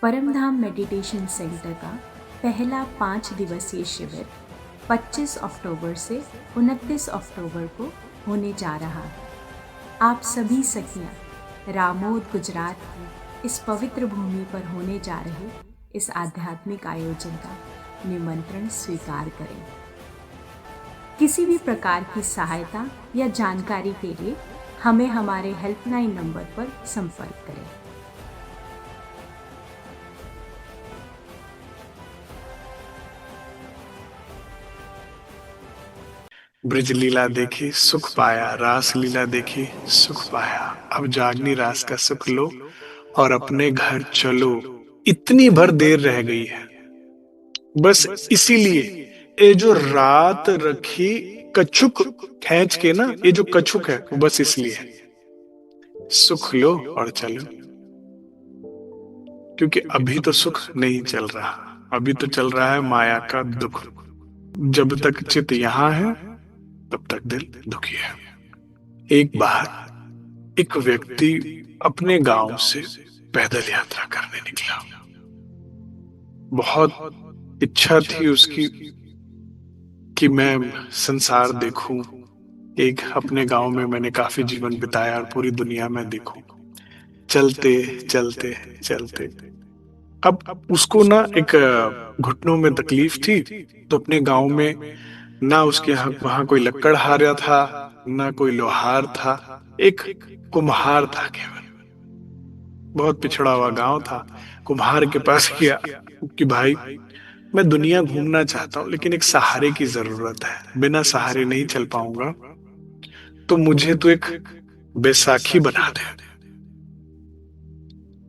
परमधाम meditation centre का पहला 5 दिवसीय शिविर 25 अक्टूबर से 29 अक्टूबर को होने जा रहा है। आप सभी सखियां रामोद गुजरात की इस पवित्र भूमि पर होने जा रहे इस आध्यात्मिक आयोजन का निमंत्रण स्वीकार करें। किसी भी प्रकार की सहायता या जानकारी के लिए हमें हमारे हेल्पलाइन नंबर पर संपर्क करें। ब्रज लीला देखी सुख पाया, रास लीला देखी सुख पाया। अब जागनी रास का सुख लो और अपने घर चलो। इतनी भर देर रह गई है, बस इसीलिए ये जो रात रखी कछुक खींच के ना, ये जो कछुक है वो बस इसलिए है, सुख लो और चलो। क्योंकि अभी तो सुख नहीं चल रहा, अभी तो चल रहा है माया का दुख। जब तक चित्त यहाँ है तब तक दिल दुखी है। एक बार एक व्यक्ति अपने गांव से पैदल यात्रा करने निकला। बहुत इच्छा थी उसकी कि मैं संसार देखूं। एक अपने गांव में मैंने काफी जीवन बिताया और पूरी दुनिया में देखूं। चलते चलते चलते अब उसको ना एक घुटनों में तकलीफ थी, तो अपने गांव में ना उसके यहाँ वहां कोई लक्कड़हारा था, ना कोई लोहार था, एक कुम्हार था केवल। बहुत पिछड़ा हुआ गांव था। कुम्हार के पास गया कि भाई मैं दुनिया घूमना चाहता हूँ, लेकिन एक सहारे की जरूरत है, बिना सहारे नहीं चल पाऊंगा, तो मुझे तो एक बैसाखी बना दे।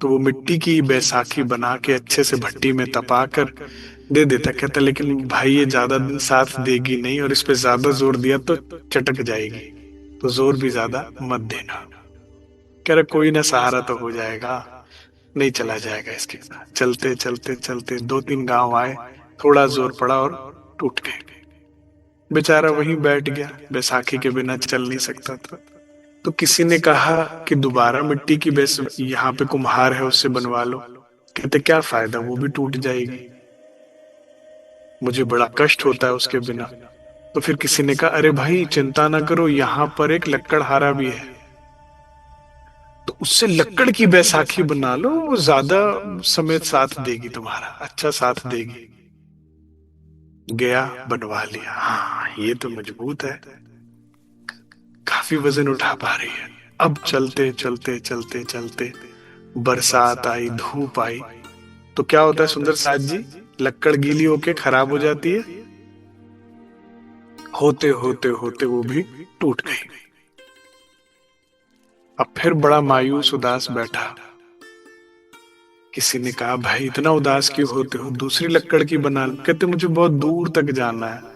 तो वो मिट्टी की बैसाखी बना के अच्छे से भट्टी में तपा कर दे देता। कहता लेकिन भाई ये ज्यादा दिन साथ देगी नहीं, और इस पे ज्यादा जोर दिया तो चटक जाएगी, तो जोर भी ज्यादा मत देना। कह रहा कोई ना, सहारा तो हो जाएगा, नहीं चला जाएगा इसके साथ। चलते चलते चलते 2-3 गांव आए, थोड़ा जोर पड़ा और टूट गए। बेचारा वहीं बैठ गया, बैसाखी के बिना चल नहीं सकता था। तो किसी ने कहा कि दोबारा मिट्टी की बैस यहाँ पे कुम्हार है, उससे बनवा लो। कहते क्या फायदा, वो भी टूट जाएगी, मुझे बड़ा कष्ट होता है उसके बिना। तो फिर किसी ने कहा अरे भाई चिंता ना करो, यहाँ पर एक लक्कड़हारा भी है, तो उससे लक्कड़ की बैसाखी बना लो, वो ज्यादा समय साथ देगी, तुम्हारा अच्छा साथ देगी। गया, बनवा लिया। हाँ ये तो मजबूत है, काफी वजन उठा पा रही है। अब चलते चलते चलते चलते बरसात आई, धूप आई, तो क्या होता है सुंदर साथ जी, लक्कड़ गीली होके खराब हो जाती है। होते होते होते वो भी टूट गई। अब फिर बड़ा मायूस उदास बैठा। किसी ने कहा भाई इतना उदास क्यों होते हो, दूसरी लक्कड़ की बना लो। कहते मुझे बहुत दूर तक जाना है,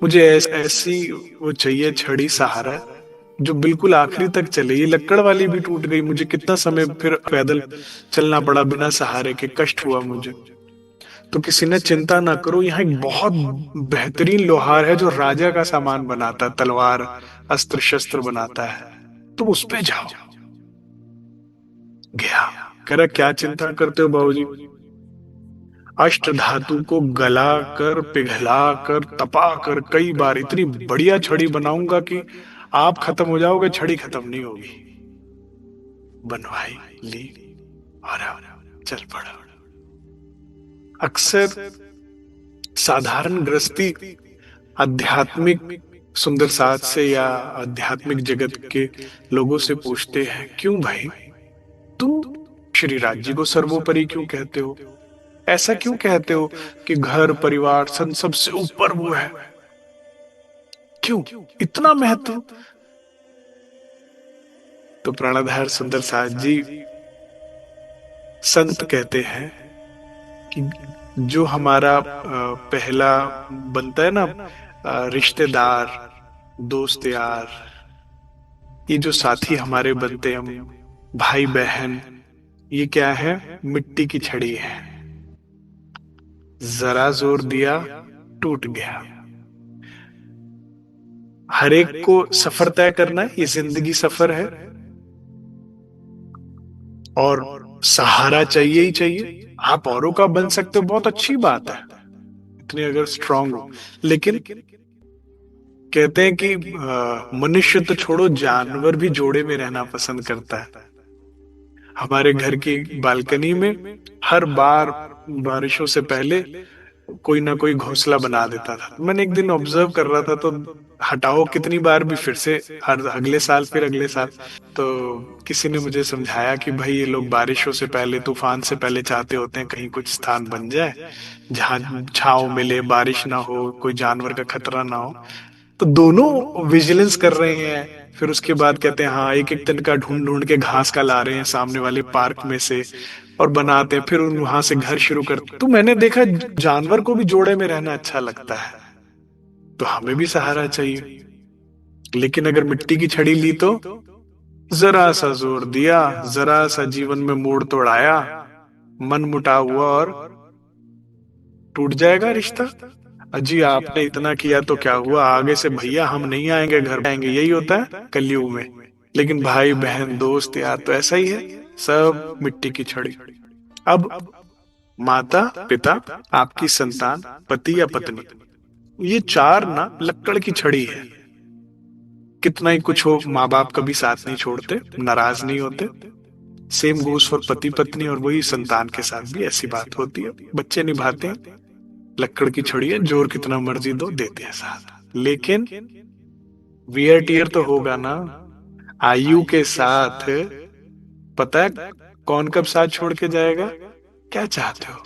मुझे ऐसी वो चाहिए छड़ी सहारा जो बिल्कुल आखिरी तक चले। ये लक्कड़ वाली भी टूट गई, मुझे कितना समय फिर पैदल चलना पड़ा बिना सहारे के, कष्ट हुआ मुझे। तो किसी ने चिंता ना करो, यहाँ एक बहुत बेहतरीन लोहार है जो राजा का सामान बनाता है, तलवार अस्त्र शस्त्र बनाता है, तुम उस पे जाओ। गया, कह रहा क्या चिंता करते हो बाबूजी, अष्ट धातु को गला कर पिघला कर तपा कर कई बार इतनी बढ़िया छड़ी बनाऊंगा कि आप खत्म हो जाओगे, छड़ी खत्म नहीं होगी। बनवाई, ली और चल पड़ा। अक्सर साधारण गृहस्थी आध्यात्मिक सुंदर साथ से या आध्यात्मिक जगत के लोगों से पूछते हैं क्यों भाई तुम श्री राज जी को सर्वोपरि क्यों कहते हो, ऐसा क्यों कहते हो कि घर परिवार सन सबसे ऊपर वो है, क्यों इतना महत्व। तो प्राणाधार सुंदर साथ जी संत कहते हैं कि जो हमारा पहला बनता है ना रिश्तेदार, दोस्त यार, ये जो साथी हमारे बनते हैं, हम भाई बहन, ये क्या है, मिट्टी की छड़ी है। जरा जोर दिया टूट गया। हर एक को सफर तय करना है, ये जिंदगी सफर है, और सहारा चाहिए ही चाहिए। आप औरों का बन सकते हो, बहुत अच्छी बात है, इतने अगर स्ट्रांग हो। लेकिन कहते हैं कि मनुष्य तो छोड़ो, जानवर भी जोड़े में रहना पसंद करता है। हमारे घर की बालकनी में हर बार बारिशों से पहले कोई ना कोई घोंसला बना देता था। मैंने एक दिन ऑब्जर्व कर रहा था, तो हटाओ कितनी बार भी फिर से, हर अगले साल फिर अगले साल। तो किसी ने मुझे समझाया कि भाई ये लोग बारिशों से पहले, तूफान से पहले चाहते होते हैं कहीं कुछ स्थान बन जाए जहां छांव मिले, बारिश ना हो, कोई जानवर का खतरा ना हो। तो दोनों विजिलेंस कर रहे हैं। फिर उसके बाद कहते हैं हाँ, एक एक दिन का ढूंढ ढूंढ के घास का ला रहे हैं सामने वाले पार्क में से, और बनाते हैं, फिर वहां से घर शुरू करते। तो मैंने देखा जानवर को भी जोड़े में रहना अच्छा लगता है, तो हमें भी सहारा चाहिए। लेकिन अगर मिट्टी की छड़ी ली तो जरा सा जोर दिया, जरा सा जीवन में मोड़ तोड़ाया, मन मुटाव हुआ और टूट जाएगा रिश्ता। अजी आपने इतना किया तो क्या हुआ, आगे से भैया हम नहीं आएंगे, घर आएंगे, यही होता है कलयुग में। लेकिन भाई बहन दोस्त यार तो ऐसा ही है, सब मिट्टी की छड़ी। अब माता पिता, आपकी संतान, पति या पत्नी, ये चार ना लक्कड़ की छड़ी है। कितना ही कुछ हो, माँ बाप कभी साथ नहीं छोड़ते, नाराज नहीं होते। सेम गोस फॉर पति पत्नी, और वही संतान के साथ भी ऐसी बात होती है, बच्चे निभाते हैं। लक्कड़ की छड़ी है, जोर कितना मर्जी दो देते हैं साथ। लेकिन वियर टियर तो होगा ना। आयु के साथ पता है कौन कब साथ छोड़ के जाएगा? क्या चाहते हो?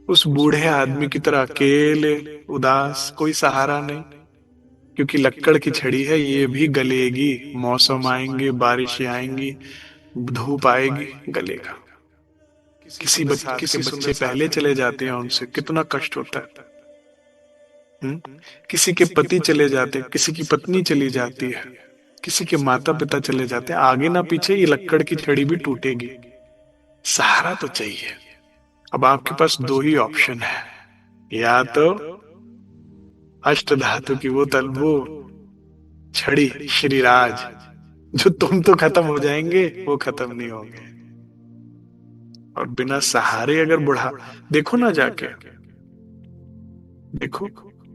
उस बूढ़े आदमी की तरह अकेले, उदास, कोई सहारा नहीं। क्योंकि लक्कड़ की छड़ी है, ये भी गलेगी। मौसम आएंगे, बारिशें आएंगी, धूप आएगी, गलेगा। किसी बच्चे पहले चले जाते हैं, उनसे कितना कष्ट होता है। किसी के पति चले जाते हैं, किसी की पत्नी चली जाती है, किसी के माता पिता चले जाते हैं, आगे ना पीछे ये लक्कड़ की छड़ी भी टूटेगी। सहारा तो चाहिए। अब आपके पास दो ही ऑप्शन है, या तो अष्ट धातु की वो छड़ी श्रीराज, जो तुम तो खत्म हो जाएंगे, वो खत्म नहीं होंगे। और बिना सहारे अगर बुढ़ा, देखो ना जाके, देखो,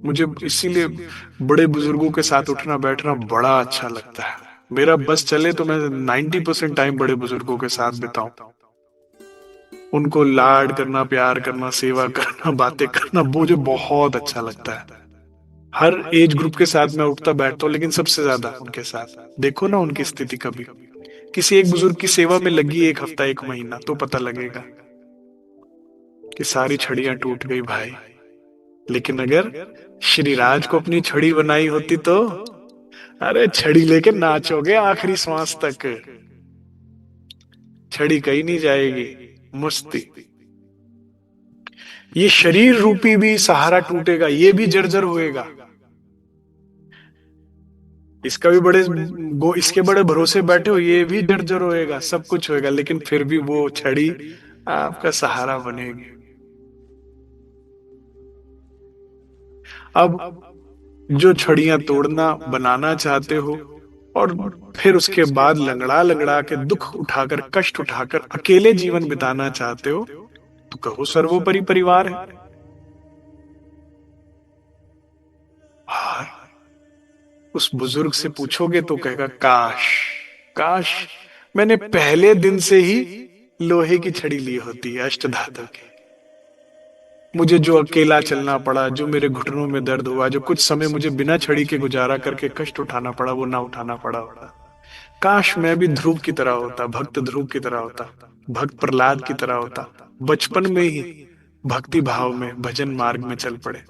मुझे इसीलिए बड़े बुजुर्गों के साथ उठना बैठना बड़ा अच्छा लगता है। मेरा बस चले तो मैं 90% टाइम बड़े बुजुर्गों के साथ बिताऊं। उनको लाड करना, प्यार करना, सेवा करना, बातें करना मुझे बहुत अच्छा लगता है। हर एज ग्रुप के साथ मैं उठता बैठता हूँ, लेकिन सबसे ज्यादा उनके साथ। देखो ना उनकी स्थिति, कभी किसी एक बुजुर्ग की सेवा में लगी एक हफ्ता एक महीना, तो पता लगेगा कि सारी छड़ियां टूट गई भाई। लेकिन अगर श्रीराज को अपनी छड़ी बनाई होती तो, अरे छड़ी लेके नाचोगे आखिरी सांस तक। छड़ी कहीं नहीं जाएगी, मस्ती। ये शरीर रूपी भी सहारा टूटेगा, ये भी जर्जर होएगा। इसका भी इसके बड़े भरोसे बैठे हो, ये भी जर्जर होएगा, सब कुछ होएगा, लेकिन फिर भी वो छड़ी आपका सहारा बनेगी। अब जो छड़ियां तोड़ना बनाना चाहते हो, और फिर उसके बाद लंगड़ा लंगड़ा के दुख उठाकर, कष्ट उठाकर अकेले जीवन बिताना चाहते हो, तो कहो सर्वोपरि परिवार है। और उस बुजुर्ग से पूछोगे तो कहेगा काश, काश मैंने पहले दिन से ही लोहे की छड़ी ली होती, अष्ट धातु की। मुझे जो अकेला चलना पड़ा, जो मेरे घुटनों में दर्द हुआ, जो कुछ समय मुझे बिना छड़ी के गुजारा करके कष्ट उठाना पड़ा, वो ना उठाना पड़ा होता। काश मैं भी ध्रुव की तरह होता, भक्त ध्रुव की तरह होता, भक्त प्रहलाद की तरह होता, बचपन में ही भक्ति भाव में भजन मार्ग में चल पड़े।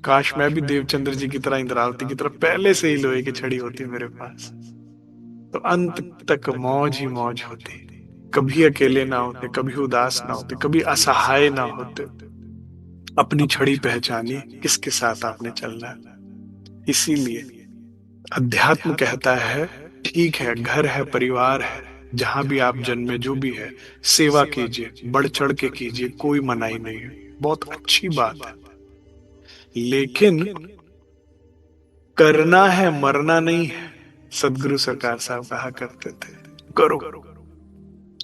काश मैं भी देवचंद्र जी की तरह, इंद्रावती की तरह पहले से ही लोहे की छड़ी होती मेरे पास, तो अंत तक मौज ही मौज होती। कभी अकेले ना होते, कभी उदास ना होते, कभी असहाय ना होते। अपनी छड़ी पहचानिए, किसके साथ आपने चलना है। इसीलिए अध्यात्म कहता है, ठीक है घर है, परिवार है, जहां भी आप जन्मे, जो भी है, सेवा कीजिए, बढ़ चढ़ के कीजिए, कोई मनाही नहीं है, बहुत अच्छी बात है। लेकिन करना है, मरना नहीं है। सदगुरु सरकार साहब कहा करते थे, करो।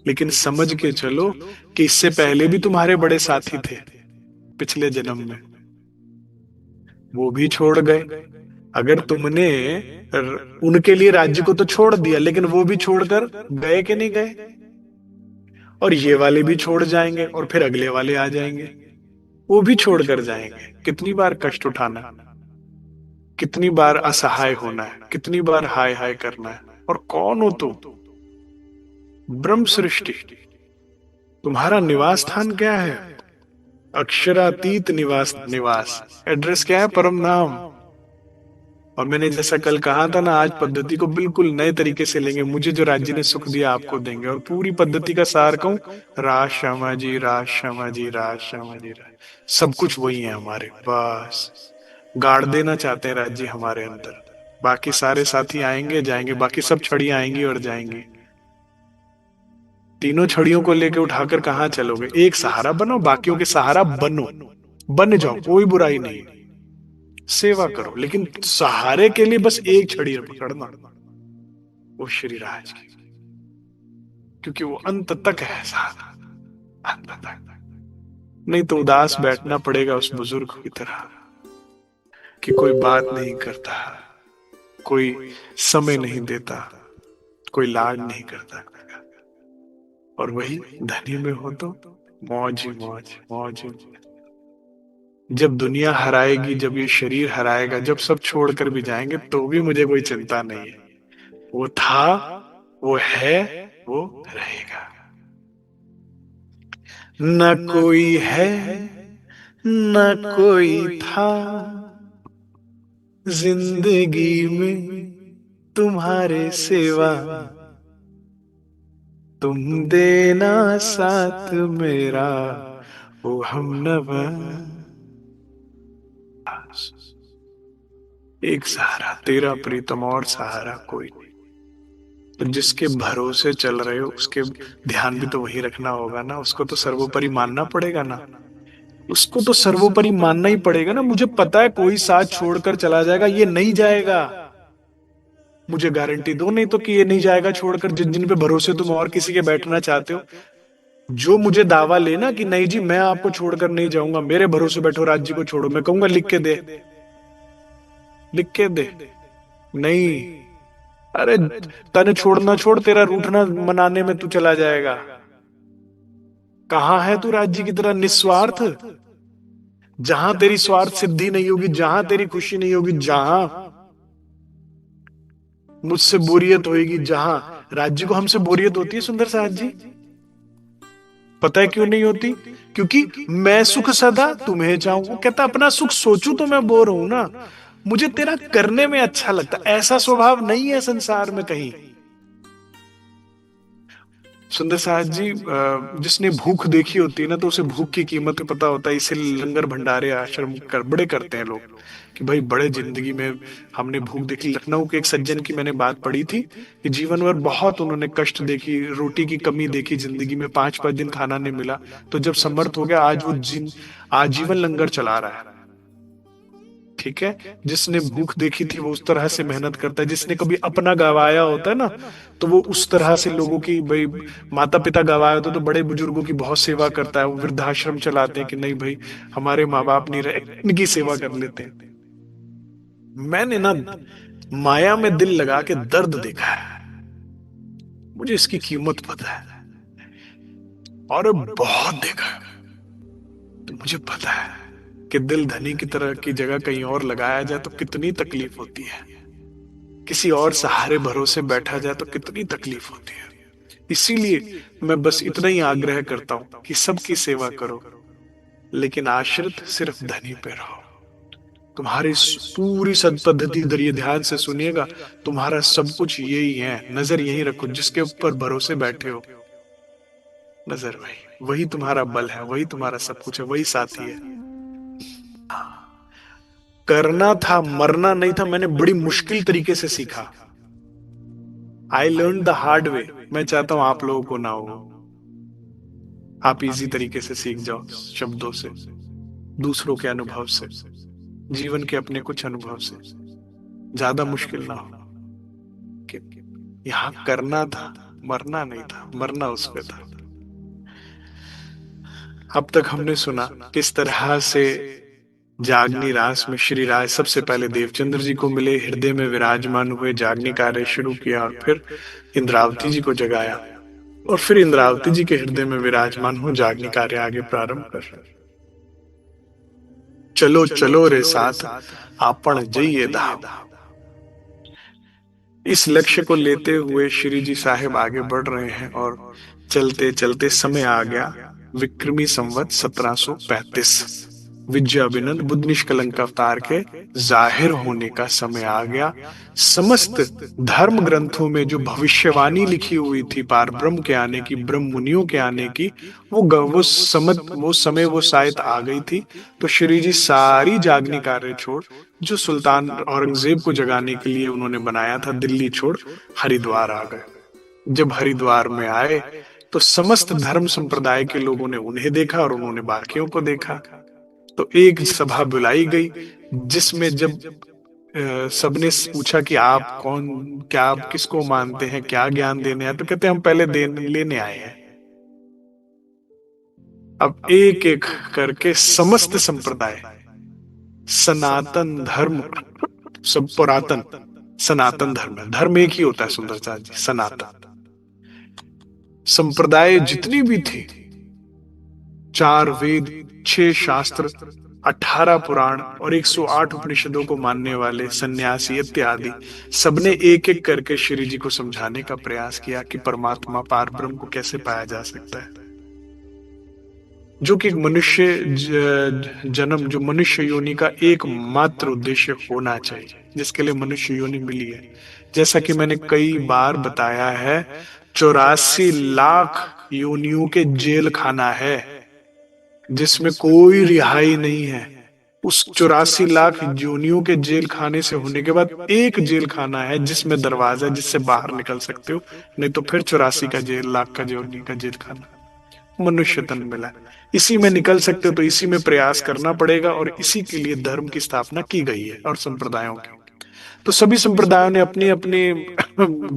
लेकिन समझ के चलो कि इससे पहले भी तुम्हारे बड़े साथी थे पिछले जन्म में, वो भी छोड़ गए। अगर तुमने उनके लिए राज्य को तो छोड़ दिया, लेकिन वो भी छोड़कर गए कि नहीं गए? और ये वाले भी छोड़ जाएंगे और फिर अगले वाले आ जाएंगे, वो भी छोड़कर जाएंगे। कितनी बार कष्ट उठाना, कितनी बार असहाय होना है, कितनी बार हाय हाय करना है। और कौन हो तुम? ब्रह्म सृष्टि। तुम्हारा निवास स्थान क्या है? अक्षरातीत निवास। निवास एड्रेस क्या है? परम नाम। और मैंने जैसा कल कहा था ना, आज पद्धति को बिल्कुल नए तरीके से लेंगे। मुझे जो राज्य ने सुख दिया आपको देंगे, और पूरी पद्धति का सार कहूं, राज श्यामा जी, राज श्यामा जी, राज श्यामा जी, राज। सब कुछ वही है हमारे। बस गाड़ देना चाहते हैं राज्य हमारे अंदर। बाकी सारे साथी आएंगे जाएंगे, बाकी सब छड़ी आएंगी और जाएंगी। तीनों छड़ियों को लेके उठाकर कहाँ चलोगे? एक सहारा बनो, बाकियों के सहारा बनो, बन जाओ, कोई बुराई नहीं। सेवा करो, लेकिन सहारे के लिए बस एक छड़ी पकड़ना, वो श्री राज की, क्योंकि वो अंत तक है साथ, अंत तक। नहीं तो उदास बैठना पड़ेगा उस बुजुर्ग की तरह कि कोई बात नहीं करता, कोई समय नहीं देता, कोई लाड नहीं करता। और वही धनी में हो तो मौज ही मौज, मौज ही मौज। जब दुनिया हराएगी, जब ये शरीर हराएगा, जब सब छोड़कर भी जाएंगे, तो भी मुझे कोई चिंता नहीं है। वो था, वो है, वो रहेगा। न कोई है, न कोई था जिंदगी में तुम्हारे सिवा, तुम देना साथ मेरा वो हमनवा। एक सहारा तेरा प्रीतम, और सहारा कोई नहीं। तो जिसके भरोसे चल रहे हो उसके ध्यान भी तो वही रखना होगा ना। उसको तो सर्वोपरि मानना पड़ेगा ना, उसको तो सर्वोपरि मानना ही पड़ेगा ना। मुझे पता है कोई साथ छोड़कर चला जाएगा, ये नहीं जाएगा, मुझे गारंटी दो। नहीं तो कि ये नहीं जाएगा छोड़कर, जिन जिन पे भरोसे तुम और किसी के बैठना चाहते हो, जो मुझे दावा लेना कि नहीं जी मैं आपको छोड़कर नहीं जाऊंगा, मेरे भरोसे बैठो, राज्य को छोड़ो, मैं कहूंगा लिख के दे, लिख के दे। नहीं, अरे तने छोड़ना छोड़, तेरा रूठना मनाने में तू चला जाएगा। कहां है तू राज्य की तरह निस्वार्थ? जहां तेरी स्वार्थ सिद्धि नहीं होगी, जहां तेरी खुशी नहीं होगी, जहां मुझसे बोरियत होगी, जहां राज्य को हमसे बोरियत होती है सुंदर साथ जी, पता है क्यों नहीं होती? क्योंकि मैं सुख सदा तुम्हें चाहूं। वो कहता अपना सुख सोचूं तो मैं बोर हूं ना, मुझे तेरा करने में अच्छा लगता। ऐसा स्वभाव नहीं है संसार में कहीं। सुंदर साहब जी, जिसने भूख देखी होती है ना, तो उसे भूख की कीमत पता होता है। इसे लंगर भंडारे आश्रम बड़े करते हैं लोग कि भाई बड़े जिंदगी में हमने भूख देखी। लखनऊ के एक सज्जन की मैंने बात पढ़ी थी कि जीवन भर बहुत उन्होंने कष्ट देखी, रोटी की कमी देखी, जिंदगी में 5-5 दिन खाना नहीं मिला। तो जब समर्थ हो गया, आज वो आजीवन लंगर चला रहा है। ठीक है, जिसने भूख देखी थी वो उस तरह से मेहनत करता है। जिसने कभी अपना गवाया होता है ना, तो वो उस तरह से लोगों की, भाई माता पिता गवाया होता तो बड़े बुजुर्गों की बहुत सेवा करता है। वो वृद्धाश्रम चलाते हैं कि नहीं भाई हमारे माँ बाप नहीं रहे, इनकी सेवा कर लेते हैं। मैंने ना माया में दिल लगा के दर्द देखा है, मुझे इसकी कीमत पता है, और बहुत देखा है। तो मुझे पता है कि दिल धनी की तरह की जगह कहीं और लगाया जाए तो कितनी तकलीफ होती है, किसी और सहारे भरोसे बैठा जाए तो कितनी तकलीफ होती है। इसीलिए मैं बस इतना ही आग्रह करता हूं कि सबकी सेवा करो, लेकिन आश्रित सिर्फ धनी पे रहो। तुम्हारी पूरी सदपद्धति इधर, ये ध्यान से सुनिएगा, तुम्हारा सब कुछ यही है। नजर यही रखो, जिसके ऊपर भरोसे बैठे हो, नजर वही, वही तुम्हारा बल है, वही तुम्हारा सब कुछ है, वही साथी है। करना था, मरना नहीं था। मैंने बड़ी मुश्किल तरीके से सीखा। I learn the hard way. मैं चाहता हूं आप लोगों को ना हो, आप इजी तरीके से सीख जाओ, शब्दों से, दूसरों के अनुभव से, जीवन के अपने कुछ अनुभव से। ज्यादा मुश्किल ना हो कि यहां करना था, मरना नहीं था, मरना उस पे था। अब तक हमने सुना किस तरह से जागनी रास में श्री राय सबसे पहले देवचंद्र जी को मिले, हृदय में विराजमान हुए, जागनी कार्य शुरू किया और फिर इंद्रावती जी को जगाया और फिर इंद्रावती जी के हृदय में विराजमान हो जागनी कार्य आगे प्रारंभ कर। चलो चलो रे साथ आपण जइए धाम। इस लक्ष्य को लेते हुए श्री जी साहेब आगे बढ़ रहे हैं और चलते चलते समय आ गया विक्रमी संवत 1735। विद्याभिनंद बुद्ध निष्कलंक अवतार के जाहिर होने का समय आ गया। समस्त धर्म ग्रंथों में जो भविष्यवाणी लिखी हुई थी पार ब्रह्म के आने की, ब्रह्म मुनियों के आने की, वो समय वो शायद आ गई थी। तो श्री जी सारी जागनी कार्य छोड़, जो सुल्तान औरंगजेब को जगाने के लिए उन्होंने बनाया था, दिल्ली छोड़ हरिद्वार आ गए। जब हरिद्वार में आए तो समस्त धर्म संप्रदाय के लोगों ने उन्हें देखा और उन्होंने बाकियों को देखा। तो एक सभा बुलाई गई जिसमें जब सबने पूछा कि आप कौन, क्या आप किसको मानते हैं, क्या ज्ञान देने आए, तो कहते हम पहले लेने आए हैं। अब एक एक करके समस्त संप्रदाय, सनातन धर्म, सब पुरातन सनातन धर्म है, धर्म एक ही होता है सुंदरचार जी, सनातन संप्रदाय जितनी भी थी, 4 वेद, 6 शास्त्र, 18 पुराण और 108 उपनिषदों को मानने वाले सन्यासी इत्यादि, सबने एक एक करके श्री जी को समझाने का प्रयास किया कि परमात्मा पार ब्रह्म को कैसे पाया जा सकता है, जो कि मनुष्य जन्म, जो मनुष्य योनि का एकमात्र उद्देश्य होना चाहिए, जिसके लिए मनुष्य योनि मिली है। जैसा कि मैंने कई बार बताया है, 84 लाख योनियों के जेल खाना है जिसमें कोई रिहाई नहीं है। उस 84 लाख योनियों के जेल खाने से होने के बाद एक जेल खाना है जिसमें दरवाजा, जिससे बाहर निकल सकते हो, नहीं तो फिर 84 का जेल, लाख का योनि का जेल खाना। मनुष्य तन मिला, इसी में निकल सकते हो तो इसी में प्रयास करना पड़ेगा और इसी के लिए धर्म की स्थापना की गई है और संप्रदायों की। तो सभी संप्रदायों ने अपने अपने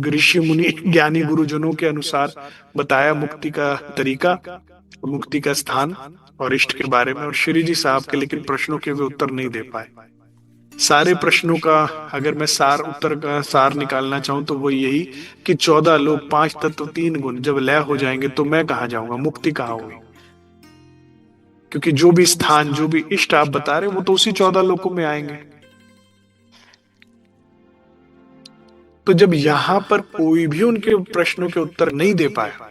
ऋषि मुनि ज्ञानी गुरुजनों के अनुसार बताया मुक्ति का तरीका, मुक्ति का स्थान और इष्ट के बारे में। और श्री जी साहब के लेकिन प्रश्नों के वे उत्तर नहीं दे पाए। सारे प्रश्नों का अगर मैं उत्तर का सार निकालना चाहूं तो वो यही कि 14 लोग, 5 तत्व, 3 गुण जब लय हो जाएंगे तो मैं कहाँ जाऊंगा, मुक्ति कहाँ होगी? क्योंकि जो भी स्थान, जो भी इष्ट आप बता रहे वो तो उसी 14 लोकों में आएंगे। तो जब यहां पर कोई भी उनके प्रश्नों के उत्तर नहीं दे पाया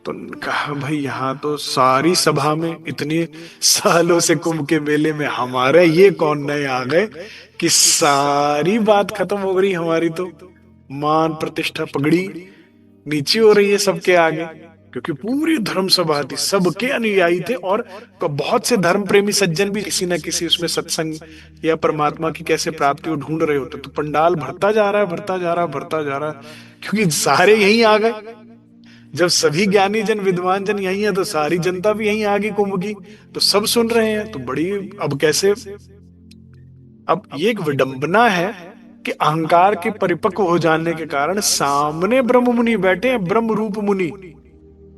तो कहा भाई यहाँ तो सारी सभा में इतने सालों से कुंभ के मेले में हमारे ये कौन नए आ गए कि सारी बात खत्म हो गई हमारी, तो मान प्रतिष्ठा पगड़ी नीचे हो रही है सबके आगे, क्योंकि पूरी धर्म सभा थी, सबके अनुयायी थे और बहुत से धर्म प्रेमी सज्जन भी किसी न किसी उसमें सत्संग या परमात्मा की कैसे प्राप्ति हो ढूंढ रहे होते। तो पंडाल भरता जा रहा है, भरता जा रहा है, भरता जा रहा है, क्योंकि सारे यहीं आ गए। जब सभी ज्ञानी जन, विद्वान जन यहीं है तो सारी जनता भी यहीं आ गई कुंभ की, तो सब सुन रहे हैं। तो बड़ी अब कैसे, अब ये एक विडंबना है कि अहंकार के परिपक्व हो जाने के कारण सामने ब्रह्म मुनि बैठे हैं, ब्रह्म रूप मुनि,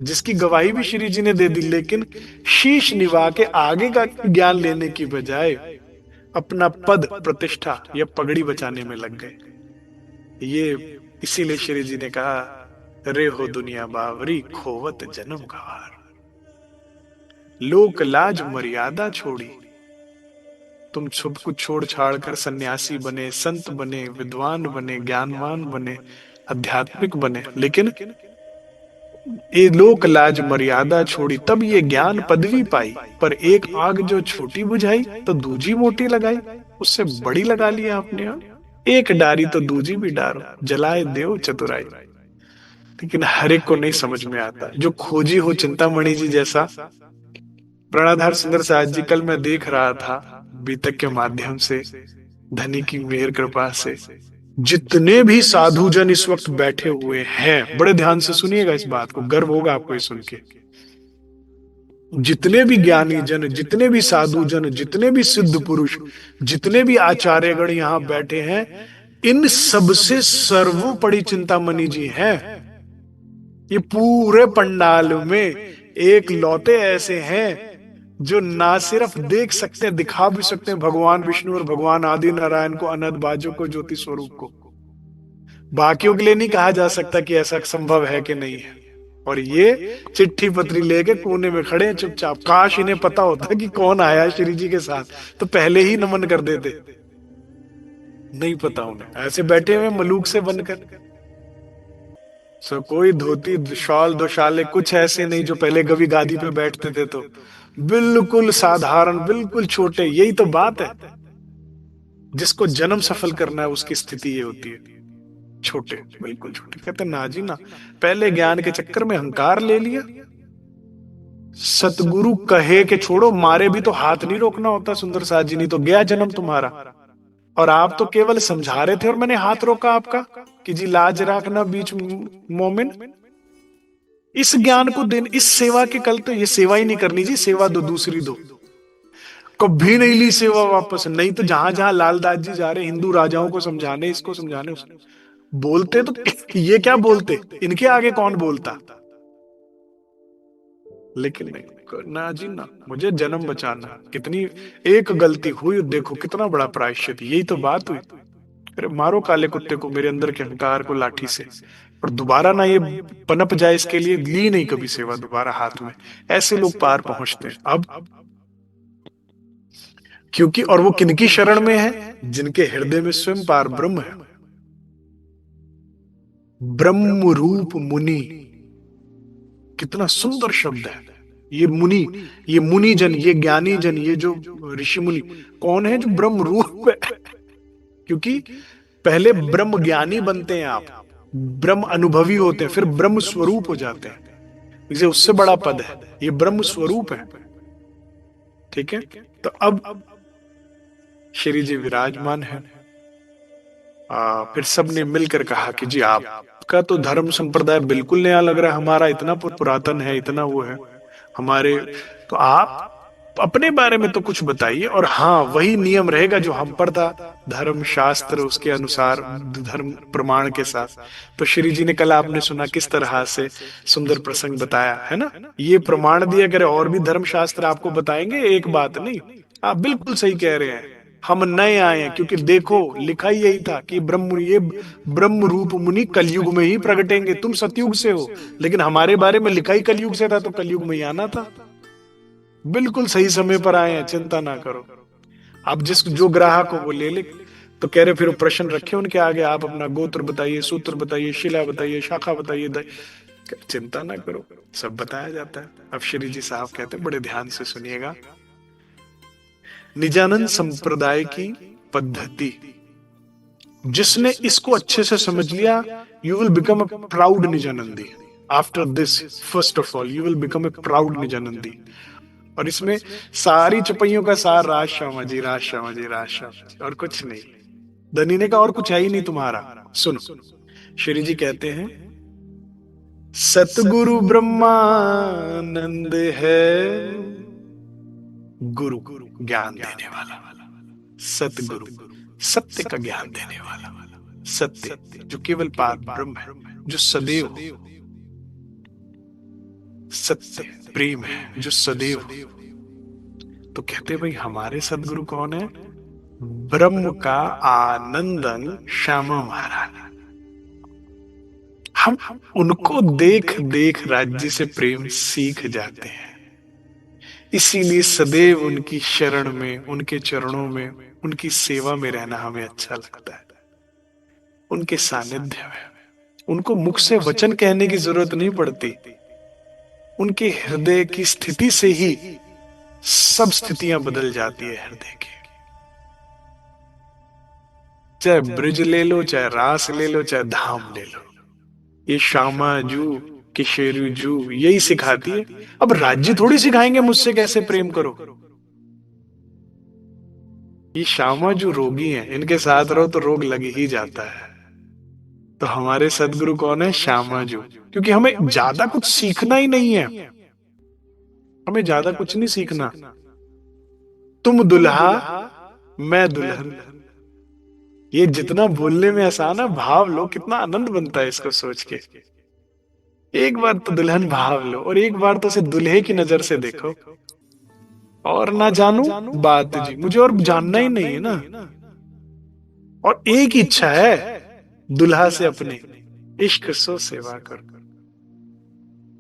जिसकी गवाही भी श्री जी ने दे दी, लेकिन शीश निभा के आगे का ज्ञान लेने की बजाय अपना पद, प्रतिष्ठा या पगड़ी बचाने में लग गए। ये इसीलिए श्री जी ने कहा, रे हो दुनिया बावरी, खोवत जन्म गवार। लोक लाज मर्यादा छोड़ी, तुम सब कुछ छोड़ छाड़ कर सन्यासी बने, संत बने, विद्वान बने, ज्ञानवान बने, आध्यात्मिक बने, लेकिन ये लोक लाज मर्यादा छोड़ी, तब ये ज्ञान पदवी पाई। पर एक आग जो छोटी बुझाई तो दूजी मोटी लगाई, उससे बड़ी लगा लिया आपने। एक डारी तो दूजी भी डारो, जलाए देव चतुराई। लेकिन हर एक को नहीं समझ में आता। जो खोजी हो चिंतामणि जी जैसा, प्राणाधार सुंदर साहब जी, कल मैं देख रहा था बीतक के माध्यम से, धनी की मेहर कृपा से, जितने भी साधु जन इस वक्त बैठे हुए हैं, बड़े ध्यान से सुनिएगा इस बात को, गर्व होगा आपको ये सुन के। जितने भी ज्ञानी जन, जितने भी साधु जन, जितने भी सिद्ध पुरुष, जितने भी आचार्यगण यहाँ बैठे हैं, इन सबसे सर्वोपरि चिंतामणि जी हैं। ये पूरे पंडाल में एक लौते ऐसे हैं जो ना सिर्फ देख सकते हैं, दिखा भी सकते हैं भगवान विष्णु और भगवान आदि नारायण को, अनंत बाजों को, ज्योति स्वरूप को। बाकियों के लिए नहीं कहा जा सकता कि ऐसा संभव है कि नहीं है। और ये चिट्ठी पत्री लेके कोने में खड़े हैं चुपचाप। काश इन्हें पता होता कि कौन आया श्री जी के साथ, तो पहले ही नमन कर देते। नहीं पता उन्हें, ऐसे बैठे हुए मलूक से बनकर। सो कोई धोती शॉल दोशाले कुछ ऐसे नहीं जो पहले कभी गादी पे बैठते थे, तो बिल्कुल साधारण, बिल्कुल छोटे। यही तो बात है, जिसको जन्म सफल करना है उसकी स्थिति ये होती है, छोटे, बिल्कुल छोटे। कहते ना जी ना, पहले ज्ञान के चक्कर में अहंकार ले लिया। सतगुरु कहे के छोड़ो, मारे भी तो हाथ नहीं रोकना होता सुंदर साथ जी, नहीं तो गया जन्म तुम्हारा। और आप तो केवल समझा रहे थे और मैंने हाथ रोका आपका कि जी लाज रखना बीच मोमिन। इस ज्ञान को देने, इस सेवा के कल तो ये सेवा ही नहीं करनी जी, सेवा दो, दूसरी दो। कभी नहीं ली सेवा वापस। नहीं तो जहां जहां लालदास जी जा रहे हिंदू राजाओं को समझाने, इसको समझाने, उसको बोलते तो ये क्या बोलते, इनके आगे कौन बोलता। लेकिन नहीं, ना जी ना, मुझे जन्म बचाना। कितनी एक गलती हुई, देखो कितना बड़ा प्रायश्चित। यही तो बात हुई। अरे मारो काले कुत्ते को, मेरे अंदर के अहंकार को लाठी से, और दोबारा ना ये पनप जाए, इसके लिए ली नहीं कभी सेवा दोबारा हाथ में। ऐसे लोग पार पहुंचते हैं अब, क्योंकि और वो किनकी शरण में है, जिनके हृदय में स्वयं पार ब्रह्म है। ब्रह्म रूप मुनि, कितना सुंदर शब्द है ये। मुनि, ये मुनि जन, ये ज्ञानी जन, ये जो ऋषि मुनि कौन है, जो ब्रह्म रूप है। क्योंकि पहले ब्रह्म ज्ञानी बनते हैं आप, ब्रह्म अनुभवी होते हैं, फिर ब्रह्म स्वरूप हो जाते हैं। इसे उससे बड़ा पद है, ये ब्रह्म स्वरूप है। ठीक है, तो अब श्री जी विराजमान है। फिर सबने मिलकर कहा कि जी आपका तो धर्म संप्रदाय बिल्कुल नया लग रहा है, हमारा इतना पुरातन है, इतना वो है हमारे, तो आप अपने बारे में तो कुछ बताइए। और हाँ, वही नियम रहेगा जो हम पर था, धर्म शास्त्र उसके अनुसार, धर्म प्रमाण के साथ। तो श्री जी ने कल आपने सुना किस तरह से सुंदर प्रसंग बताया है ना। ये प्रमाण दिया करे, और भी धर्म शास्त्र आपको बताएंगे, एक बात नहीं। आप बिल्कुल सही कह रहे हैं, हम नए आए हैं। क्योंकि देखो लिखा ही यही था कि ये ब्रह्म रूप मुनि कलयुग में ही प्रगटेंगे। तुम सतयुग से हो, लेकिन हमारे बारे में लिखा ही कलयुग से था, तो कलयुग में ही आना था। बिल्कुल सही समय पर आए हैं, चिंता ना करो। आप जिस जो ग्राहक हो वो ले ले। तो कह रहे फिर प्रश्न रखे उनके आगे, आप अपना गोत्र बताइए, सूत्र बताइए, शिला बताइए, शाखा बताइए। चिंता ना करो, सब बताया जाता है। अब श्री जी साहब कहते हैं, बड़े ध्यान से सुनिएगा। निजानंद संप्रदाय की पद्धति, जिसने इसको अच्छे से समझ लिया, you will become a proud Nijanandi. After this, first of all, you will become a proud Nijanandi. और इसमें सारी चपैयों का सार राज श्यामा जी, राज श्यामा जी, राज श्यामा जी, और कुछ नहीं। धनी ने कहा और कुछ है ही नहीं तुम्हारा। सुनो, श्री जी कहते हैं, सतगुरु ब्रह्मानंद है, गुरु ज्ञान देने वाला, सतगुरु सत्य का ज्ञान देने वाला, सत्य जो केवल पार ब्रह्म है, जो सदैव सत्य प्रेम है, जो सदैव। तो कहते भाई हमारे सदगुरु कौन है? ब्रह्म का आनंदन श्यामा महाराज। हम उनको देख देख राज्य से प्रेम सीख जाते हैं। इसीलिए सदैव उनकी शरण में, उनके चरणों में, उनकी सेवा में रहना हमें अच्छा लगता है। उनके सानिध्य में उनको मुख से वचन कहने की जरूरत नहीं पड़ती। उनके हृदय की स्थिति से ही सब स्थितियां बदल जाती है हृदय की। चाहे ब्रिज ले लो, चाहे रास ले लो, चाहे धाम ले लो, ये श्यामा जू किशोरी जू यही सिखाती है। अब राज्य थोड़ी सिखाएंगे मुझसे कैसे प्रेम करो। ये श्यामा जू रोगी हैं, इनके साथ रहो तो रोग लग ही जाता है। तो हमारे सदगुरु कौन है? श्यामा जू। क्योंकि हमें ज्यादा कुछ सीखना ही नहीं है, हमें ज्यादा कुछ नहीं सीखना। तुम दुल्हा मैं दुल्हन, ये जितना बोलने में आसान है, भाव लो कितना आनंद बनता है इसको सोच के। एक बार तो दुल्हन भाव लो और एक बार तो उसे दुल्हे की नजर से देखो। और ना जानू बात जी, मुझे और जानना ही नहीं है ना। और एक इच्छा है दुल्हा से अपने, इश्क सो सेवा कर।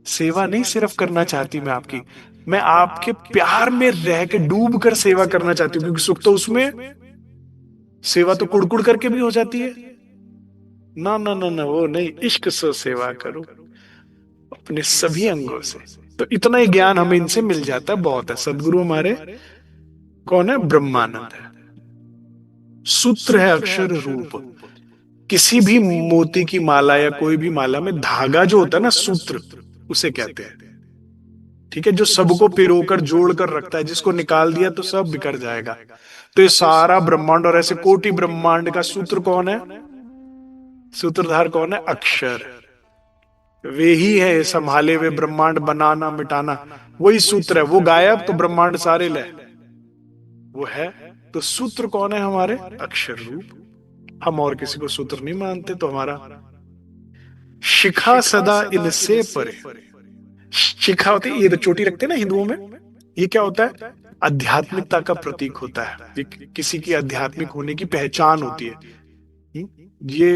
सेवा नहीं सिर्फ करना चाहती मैं आपकी, मैं आपके प्यार में रह के डूब कर सेवा करना चाहती हूँ, क्योंकि सुख तो उसमें, सेवा तो कुड़कुड़ करके भी हो जाती है। ना ना ना ना, वो नहीं, इश्क सो सेवा करो अपने सभी अंगों से। तो इतना ही ज्ञान हमें इनसे मिल जाता है, बहुत है। सदगुरु हमारे कौन है? ब्रह्मानंद है। सूत्र है अक्षर रूप। किसी भी मोती की माला या कोई भी माला में धागा जो होता है ना, सूत्र, उसे कहते हैं। ठीक है, जो सबको पिरोकर जोड़कर रखता है, जिसको निकाल दिया तो सब बिखर जाएगा। तो ये सारा ब्रह्मांड और ऐसे कोटि ब्रह्मांड का सूत्र कौन है? सूत्रधार कौन है? अक्षर। वे ही है संभाले वे ब्रह्मांड बनाना मिटाना, वही सूत्र है। वो गायब तो ब्रह्मांड सारे ले, वो है। तो सूत्र कौन है हमारे? अक्षर रूप। हम और किसी को सूत्र नहीं मानते। तो हमारा शिखा सदा इनसे परे। शिखा होती है, ये तो चोटी रखते हैं ना हिंदुओं में, ये क्या होता है? आध्यात्मिकता का प्रतीक होता है, ये किसी की आध्यात्मिक होने की पहचान होती है। ये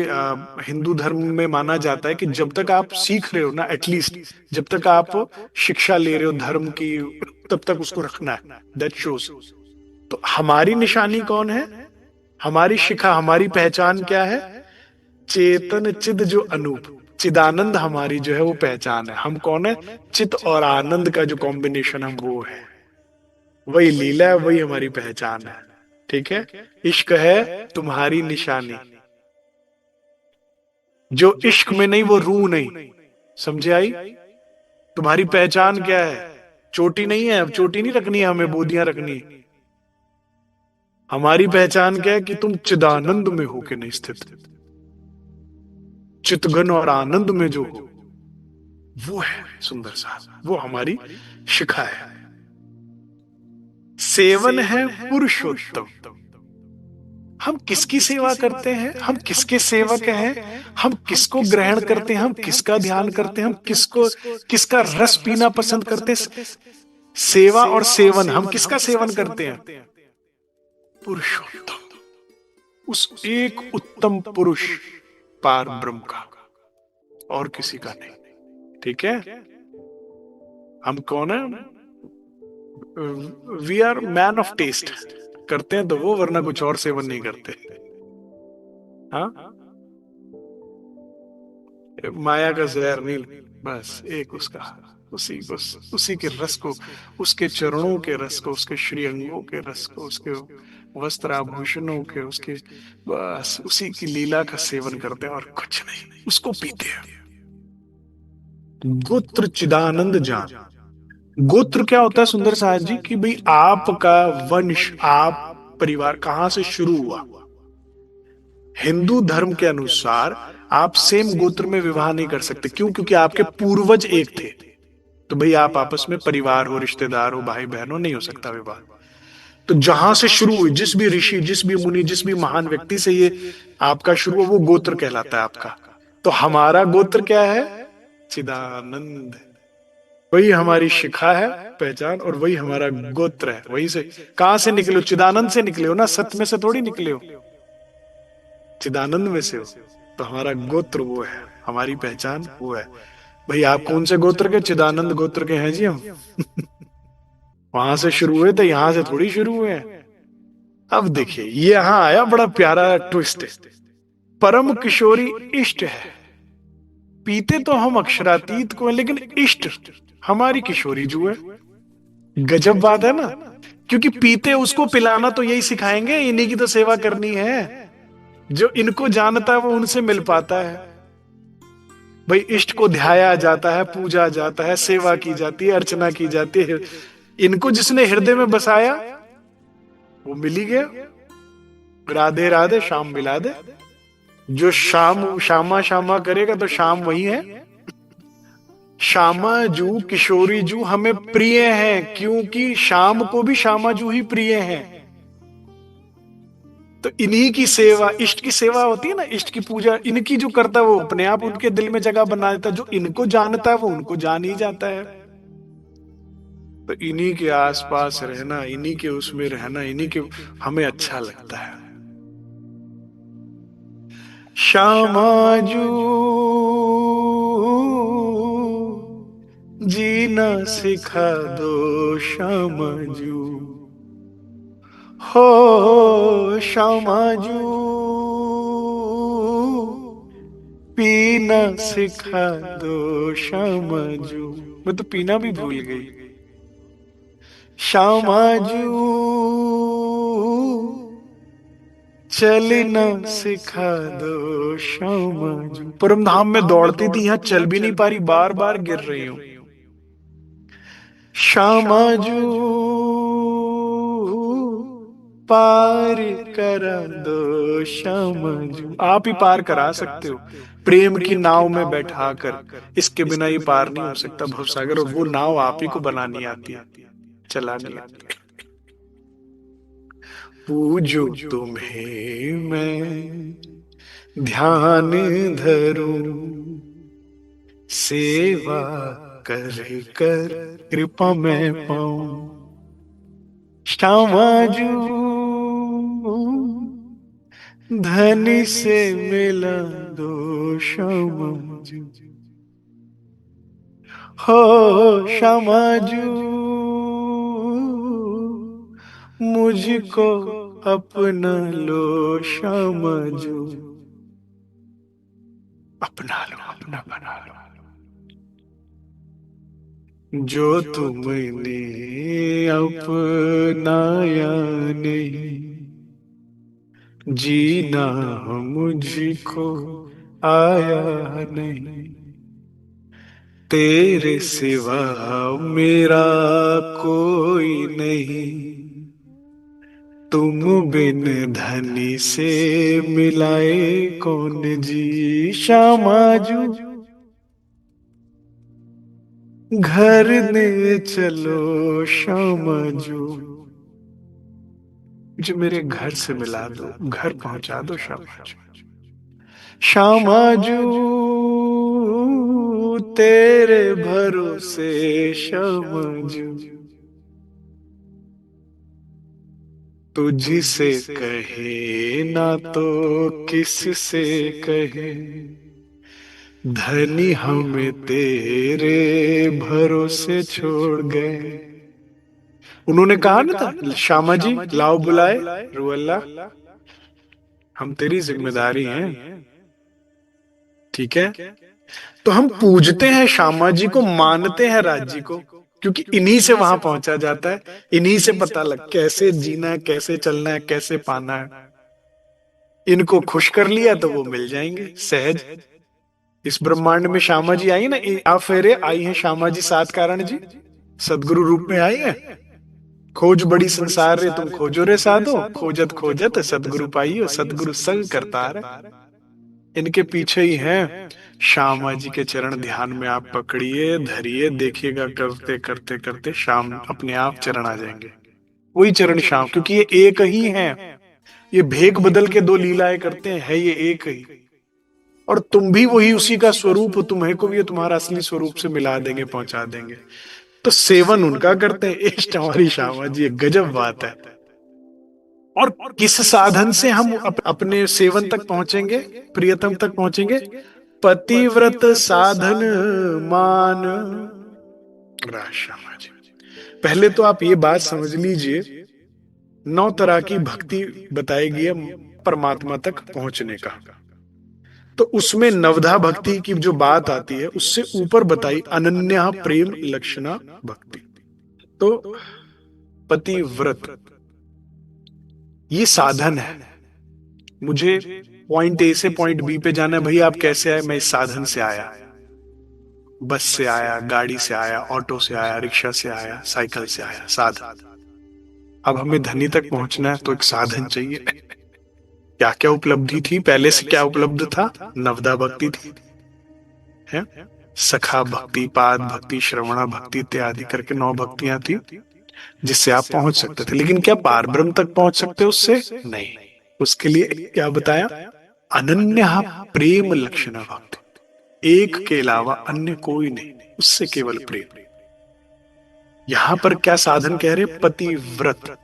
हिंदू धर्म में माना जाता है कि जब तक आप सीख रहे हो ना, एटलीस्ट जब तक आप शिक्षा ले रहे हो धर्म की, तब तक उसको रखना है। That shows. तो हमारी निशानी कौन है? हमारी शिखा, हमारी पहचान क्या है? चेतन चिद जो अनूप, चिदानंद हमारी जो है वो पहचान है। हम कौन है? चित और आनंद का जो कॉम्बिनेशन हम वो है, वही लीला है, वही हमारी पहचान है। ठीक है, इश्क है तुम्हारी निशानी। जो इश्क में नहीं वो रूह नहीं। समझे आई? तुम्हारी पहचान क्या है? चोटी नहीं है, अब चोटी नहीं रखनी है हमें, बोधियां रखनी। हमारी पहचान क्या है? कि तुम चिदानंद में हो के नहीं स्थित, चितघन और आनंद में जो हो, वो है सुंदर सा, वो हमारी शिखा है। सेवन है पुरुषोत्तम। हम किसकी सेवा करते हैं? हम किसके सेवक हैं? हम किसको ग्रहण करते हैं? हम किसका ध्यान करते हैं? हम किसको, किसका रस पीना पसंद करते हैं? सेवा और सेवन, हम किसका सेवन करते हैं? पुरुषोत्तम, उस एक उत्तम पुरुष पार ब्रह्म का, और किसी का नहीं। ठीक है, हम कौन है? We are man of test. करते हैं तो वो, वरना कुछ और सेवन नहीं करते। हाँ, माया का जहर नील, बस एक उसका, उसी को, उसी के रस को, उसके चरणों के रस को, उसके श्री अंगों के रस को, उसके वस्त्र आभूषणों के, उसके, बस उसी की लीला का सेवन करते हैं और कुछ नहीं, उसको पीते हैं। गोत्र चिदानंद जान। गोत्र क्या होता है सुंदर साहब जी? कि भाई आपका वंश, आप परिवार कहां से शुरू हुआ। हिंदू धर्म के अनुसार आप सेम गोत्र में विवाह नहीं कर सकते। क्यों? क्योंकि आपके पूर्वज एक थे। तो भाई आप आपस में परिवार हो, रिश्तेदार हो, भाई बहन हो, नहीं हो सकता विवाह। तो जहां से शुरू हुई, जिस भी ऋषि, जिस भी मुनि, जिस भी महान व्यक्ति से ये आपका शुरू हो, वो गोत्र कहलाता है आपका। तो हमारा गोत्र क्या है? चिदानंद। वही हमारी शिखा है, पहचान, और वही हमारा गोत्र है। वही से, कहां से निकले हो? चिदानंद से निकले हो ना, सत्य में से थोड़ी निकले हो, चिदानंद में से हो। तो हमारा गोत्र वो है, हमारी पहचान वो है। भाई आप कौन से गोत्र के? चिदानंद गोत्र के हैं जी हम। वहां से शुरू हुए थे, यहां से थोड़ी शुरू हुए हैं। अब देखिए, ये यहां आया बड़ा प्यारा ट्विस्ट है। परम किशोरी इष्ट है। पीते तो हम अक्षरातीत को है, लेकिन इष्ट हमारी किशोरी जो है। गजब बात है ना, क्योंकि पीते उसको पिलाना तो यही सिखाएंगे, इन्हीं की तो सेवा करनी है। जो इनको जानता है वो उनसे मिल पाता है। भाई इष्ट को ध्याया जाता है, पूजा जाता है, सेवा की जाती है, अर्चना की जाती है। इनको जिसने हृदय में बसाया वो मिल ही गया। राधे राधे श्याम मिला दे। जो शाम श्यामा श्यामा करेगा तो शाम वही है। श्यामा जू, किशोरी जू हमें प्रिय है, क्योंकि शाम को भी श्यामा जू ही प्रिय है। तो इन्हीं की सेवा, इष्ट की सेवा होती है ना, इष्ट की पूजा, इनकी जो करता है वो अपने आप उनके दिल में जगह बना देता है। जो इनको जानता है वो उनको जान ही जाता है। तो इन्हीं के आसपास रहना, इन्हीं के उसमें रहना, इन्हीं के हमें अच्छा लगता है। श्यामाजू जीना सिखा दो, श्यामाजू हो, श्यामाजू पीना सिखा दो, श्यामाजू। मैं तो पीना भी भूल गई। श्यामाजू चलना सिखा दो, श्यामाजू। परम धाम में दौड़ती थी, यहाँ चल भी नहीं पा रही, बार बार गिर रही हूं। श्यामाजू पार करा दो, श्यामाजू। आप ही पार करा सकते हो प्रेम की नाव में बैठाकर। इसके बिना ये पार नहीं हो सकता भवसागर, और वो नाव आप ही को बनानी आती है, चलानी आती है। पूजो तुम्हें मैं ध्यान धरूं, सेवा कर कर कृपा में पाऊं। श्यामाजू धनी से मिला दो, श्यामाजू हो, श्यामाजू मुझको अपना लो, श्यामाजू अपना लो, अपना बना लो। जो तुमने अपनाया नहीं, जीना मुझको आया नहीं। तेरे सिवा मेरा कोई नहीं, तुम बिन धनी से मिलाए कौन जी। श्यामाजू घर ने चलो, श्यामाजू जो मेरे घर से मिला दो, घर पहुंचा दो, श्यामाजू। श्यामाजू तेरे भरोसे, श्यामाजू तुझसे कहे ना तो किससे कहे, धनी हमें तेरे भरोसे छोड़ गए। उन्होंने कहा ना था, श्यामा जी लाओ बुलाए रुअल्ला, हम तेरी जिम्मेदारी हैं, ठीक है। तो हम पूजते हैं श्यामा जी को, मानते हैं राज जी को, क्योंकि इन्हीं से वहां पहुंचा जाता है। इन्हीं से पता लग कैसे जीना है, कैसे चलना है, कैसे पाना है। इनको खुश कर लिया तो वो मिल जाएंगे सहज। इस ब्रह्मांड में श्यामा जी आई ना, आप फेरे आई हैं श्यामा जी, सात कारण जी सदगुरु रूप में आई है। खोज बड़ी संसार रे तुम खोजो रे साधो, खोजत खोजत सदगुरु पाइयो, सदगुरु संग करतार। इनके पीछे ही हैं श्यामा जी के चरण, ध्यान में आप पकड़िए, धरिए, देखिएगा करते करते करते शाम अपने आप चरण आ जाएंगे। वही चरण श्याम, क्योंकि ये एक ही है। ये भेख बदल के दो लीलाएं करते हैं, है ये एक ही। और तुम भी वही उसी का स्वरूप हो, तुम्हें को भी तुम्हारा असली स्वरूप से मिला देंगे, पहुंचा देंगे। तो सेवन उनका करते हैं, इष्ट हमारी श्यामा जी। गजब बात है। और किस साधन से हम अपने सेवन तक पहुंचेंगे, प्रियतम तक पहुंचेंगे? पतिव्रत साधन मान श्यामा जी। पहले तो आप ये बात समझ लीजिए, 9 तरह की भक्ति बताई गई है परमात्मा तक पहुंचने का। तो उसमें नवधा भक्ति की जो बात आती है, उससे ऊपर बताई अनन्या प्रेम लक्षणा भक्ति। तो पतिव्रत ये साधन है। मुझे पॉइंट ए से पॉइंट बी पे जाना है। भैया आप कैसे आए? मैं इस साधन से आया, बस से आया, गाड़ी से आया, ऑटो से आया, रिक्शा से आया, साइकिल से आया, साधन। अब हमें धनी तक पहुंचना है तो एक साधन चाहिए। क्या क्या उपलब्धि थी पहले से? क्या उपलब्ध था? नवदा भक्ति थी, है सखा भक्ति, पाद भक्ति, श्रवणा भक्ति इत्यादि करके 9 भक्तियां थी जिससे आप पहुंच सकते थे। लेकिन क्या पार ब्रह्म तक पहुंच सकते उससे? नहीं। उसके लिए क्या बताया? अनन्य प्रेम लक्षण भक्ति, एक के अलावा अन्य कोई नहीं, उससे केवल प्रेम। यहां पर क्या साधन कह रहे? पतिव्रत।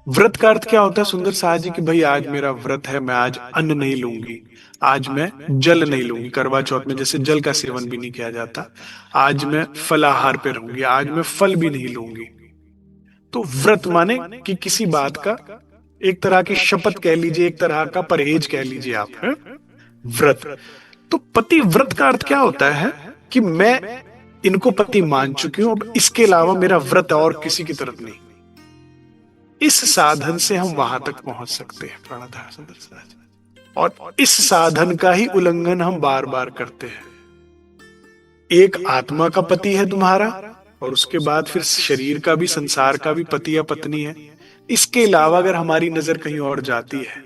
व्रत का अर्थ क्या होता है सुंदर साहब जी? कि भाई आज मेरा व्रत है, मैं आज अन्न नहीं लूंगी, आज मैं जल नहीं लूंगी। करवा चौथ में जैसे जल का सेवन भी नहीं किया जाता, आज मैं फलाहार पे रहूंगी, आज मैं फल भी नहीं लूंगी। तो व्रत माने कि किसी बात का एक तरह की शपथ कह लीजिए, एक तरह का परहेज कह लीजिए आप, है? व्रत। तो पति व्रत का अर्थ क्या होता है? कि मैं इनको पति मान चुकी हूं, अब इसके अलावा मेरा व्रत और किसी की तरफ नहीं। इस साधन से हम वहां तक पहुंच सकते हैं प्राणाधार सुंदर साहब, और इस साधन का ही उल्लंघन हम बार बार करते हैं। एक आत्मा का पति है तुम्हारा, और उसके बाद फिर शरीर का भी, संसार का भी पति या पत्नी है। इसके अलावा अगर हमारी नजर कहीं और जाती है,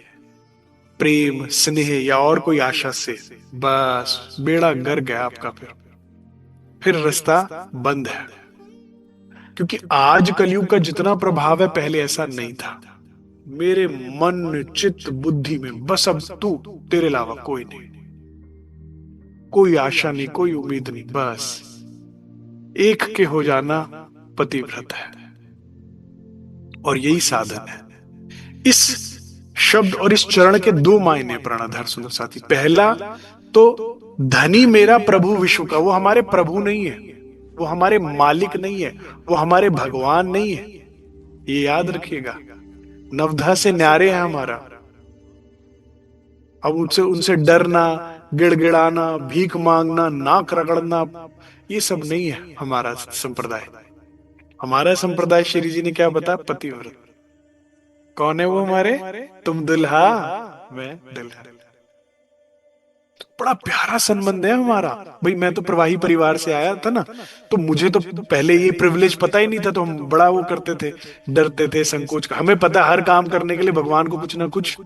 प्रेम स्नेह या और कोई आशा से, बस बेड़ा गर्क गया आपका। फिर रास्ता बंद है। क्योंकि आज कलयुग का जितना प्रभाव है, पहले ऐसा नहीं था। मेरे मन चित्त बुद्धि में बस अब तू, तेरे अलावा कोई नहीं, कोई आशा नहीं, कोई उम्मीद नहीं, बस एक के हो जाना पतिव्रत है। और यही साधन है। इस शब्द और इस चरण के दो मायने प्राणाधार सुंदर साथी। पहला तो धनी मेरा प्रभु विश्व का, वो हमारे प्रभु नहीं है, वो हमारे मालिक नहीं है, वो हमारे भगवान नहीं है। ये याद रखिएगा, नवधा से न्यारे है हमारा। अब उनसे उनसे डरना, गिड़गिड़ाना, भीख मांगना, नाक रगड़ना, ये सब नहीं है हमारा संप्रदाय। हमारा संप्रदाय श्री जी ने क्या बताया? पतिव्रत। कौन है वो हमारे? तुम दुल्हा, मैं दुल्हा। बड़ा प्यारा संबंध है हमारा। भाई मैं तो प्रवाही परिवार से आया था ना, तो मुझे तो पहले ये प्रिविलेज पता ही नहीं था, तो हम बड़ा वो करते थे, डरते थे, संकोच का। हमें पता हर काम करने के लिए भगवान को कुछ ना कुछ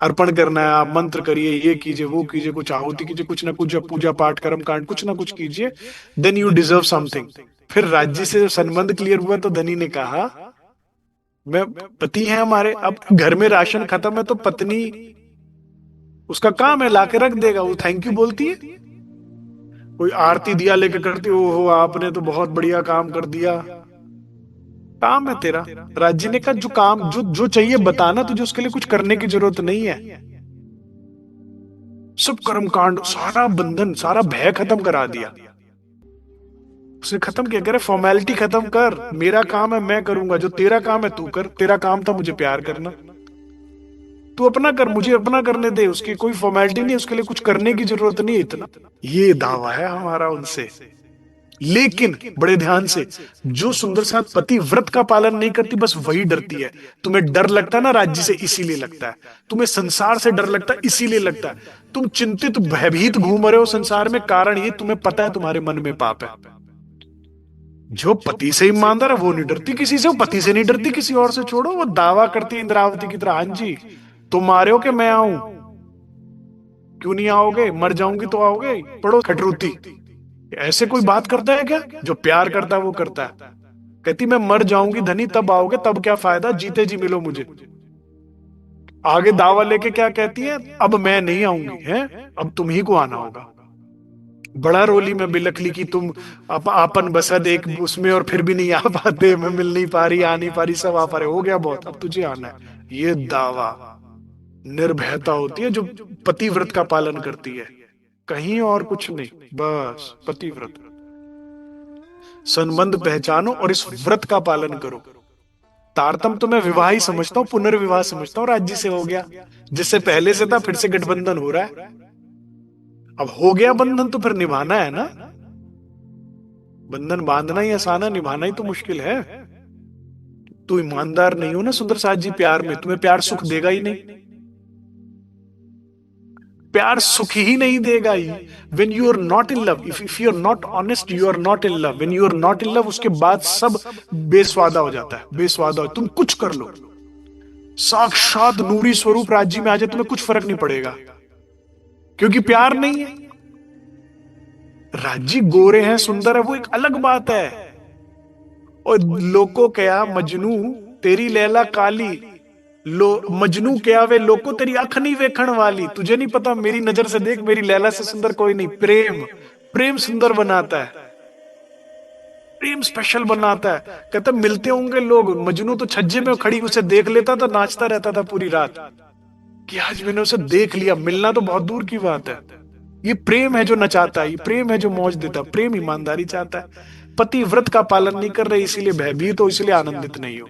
अर्पण करना है। आप मंत्र करिए, ये कीजिए, वो कीजिए, कुछ आहुति कीजिए, कुछ ना कुछ पूजा पाठ कर्म कांड कुछ ना कुछ कीजिए, देन यू डिजर्व समथिंग। फिर राज्य से संबंध क्लियर हुआ तो धनी ने कहा, मैं पति है हमारे, अब घर में राशन खत्म है तो पत्नी, उसका काम है लाके रख देगा, वो थैंक यू बोलती है। कोई आरती दिया लेके करती, ओहो आपने तो बहुत बढ़िया काम कर दिया, काम है तेरा। राज्य ने कहा जो काम जो जो चाहिए बताना, तुझे उसके लिए कुछ करने की जरूरत नहीं है। सब कर्म कांड, सारा बंधन, सारा भय खत्म करा दिया उसने। खत्म किया, करे फॉर्मेलिटी खत्म कर, मेरा काम है मैं करूंगा, जो तेरा काम है तू कर। तेरा काम था मुझे प्यार करना, तू अपना कर, मुझे अपना करने दे। उसकी कोई फॉर्मेलिटी नहीं, उसके लिए कुछ करने की जरूरत नहीं है इतना। ये दावा है हमारा उनसे। लेकिन बड़े ध्यान से, जो सुंदर साथ पति व्रत का पालन नहीं करती, बस वही डरती है। तुम्हें डर लगता है ना राज्य से, इसीलिए लगता है। तुम्हें संसार से डर लगता है, इसीलिए लगता है। तुम चिंतित भयभीत घूम रहे हो संसार में, कारण ये तुम्हें पता है तुम्हारे मन में पाप है। जो पति से ईमानदार है वो नहीं डरती किसी से, वो पति से नहीं डरती किसी और से। छोड़ो, वो दावा करती है इंद्रावती की तरह, हाँ जी तुम आ रहे हो कि मैं आऊं? क्यों नहीं आओगे? मर जाऊंगी तो आओगे? पढ़ो खटरूती। ऐसे कोई बात करता है क्या? जो प्यार करता है वो करता है। कहती मैं मर जाऊंगी धनी, तब आओगे, तब क्या फायदा, जीते जी मिलो मुझे। आगे दावा लेके क्या कहती है? अब मैं नहीं आऊंगी, है अब तुम ही को आना होगा। बड़ा रोली में बिलखली की तुम आपन बसा देख उसमें, और फिर भी नहीं आ पाते, मैं मिल नहीं पा रही, आ नहीं पा रही, सब आ पा रहे, हो गया बहुत, अब तुझे आना है। ये दावा निर्भयता होती है जो पतिव्रत का पालन करती है, कहीं और कुछ नहीं, बस पतिव्रत। संबंध पहचानो और इस व्रत का पालन करो। तारतम तो मैं विवाह ही समझता हूं, पुनर्विवाह समझता हूं। राज्य से हो गया, जिससे पहले से था, फिर से गठबंधन हो रहा है। अब हो गया बंधन तो फिर निभाना है ना। बंधन बांधना ही आसान है, निभाना ही तो मुश्किल है। तू ईमानदार नहीं हो ना सुंदर साथ जी प्यार में, तुम्हें प्यार सुख देगा ही नहीं। प्यार सुख ही नहीं देगा ही। When you are not in love, if you are not honest, you are not in love. When you are not in love, उसके बाद सब बेस्वादा हो जाता है, बेस्वादा हो। तुम कुछ कर लो, साक्षात नूरी स्वरूप राज्य में आ जाए, तुम्हें कुछ फर्क नहीं पड़ेगा, क्योंकि प्यार नहीं है। राज्य गोरे हैं, सुंदर है, वो एक अलग बात है। और लोको क्या मजनू, तेरी लैला काली, लो मजनू क्या वे लोको तेरी अख नहीं वेखण वाली, तुझे नहीं पता मेरी नजर से देख, मेरी लैला से सुंदर कोई नहीं। प्रेम, प्रेम सुंदर बनाता है, प्रेम स्पेशल बनाता है। कहता मिलते होंगे लोग, मजनू तो छज्जे में खड़ी उसे देख लेता था, नाचता रहता था पूरी रात कि आज मैंने उसे देख लिया, मिलना तो बहुत दूर की बात है। ये प्रेम है जो नचाता है, ये प्रेम है जो मौज देता है, प्रेम ईमानदारी चाहता है। पति व्रत का पालन नहीं कर रहे इसलिए भयभीत हो, इसलिए आनंदित नहीं हो।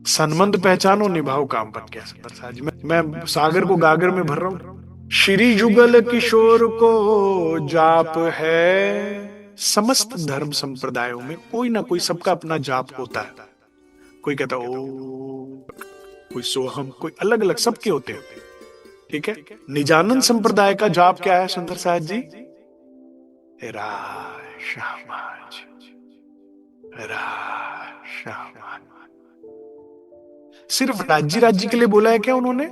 संबंध पहचानो, निभाओ काम बन गया। सुंदर जी, मैं सागर को गागर में भर रहा हूं। श्री जुगल किशोर को जाप है, समस्त धर्म संप्रदायों में कोई ना कोई सबका अपना जाप होता है। कोई कहता ओ, कोई सोहम, कोई अलग अलग सबके होते हैं। ठीक है, निजानंद संप्रदाय का जाप क्या है सुंदर साहब जी? राज शामाज, राज शामाज। सिर्फ राज्य राज्य के लिए बोला है क्या उन्होंने?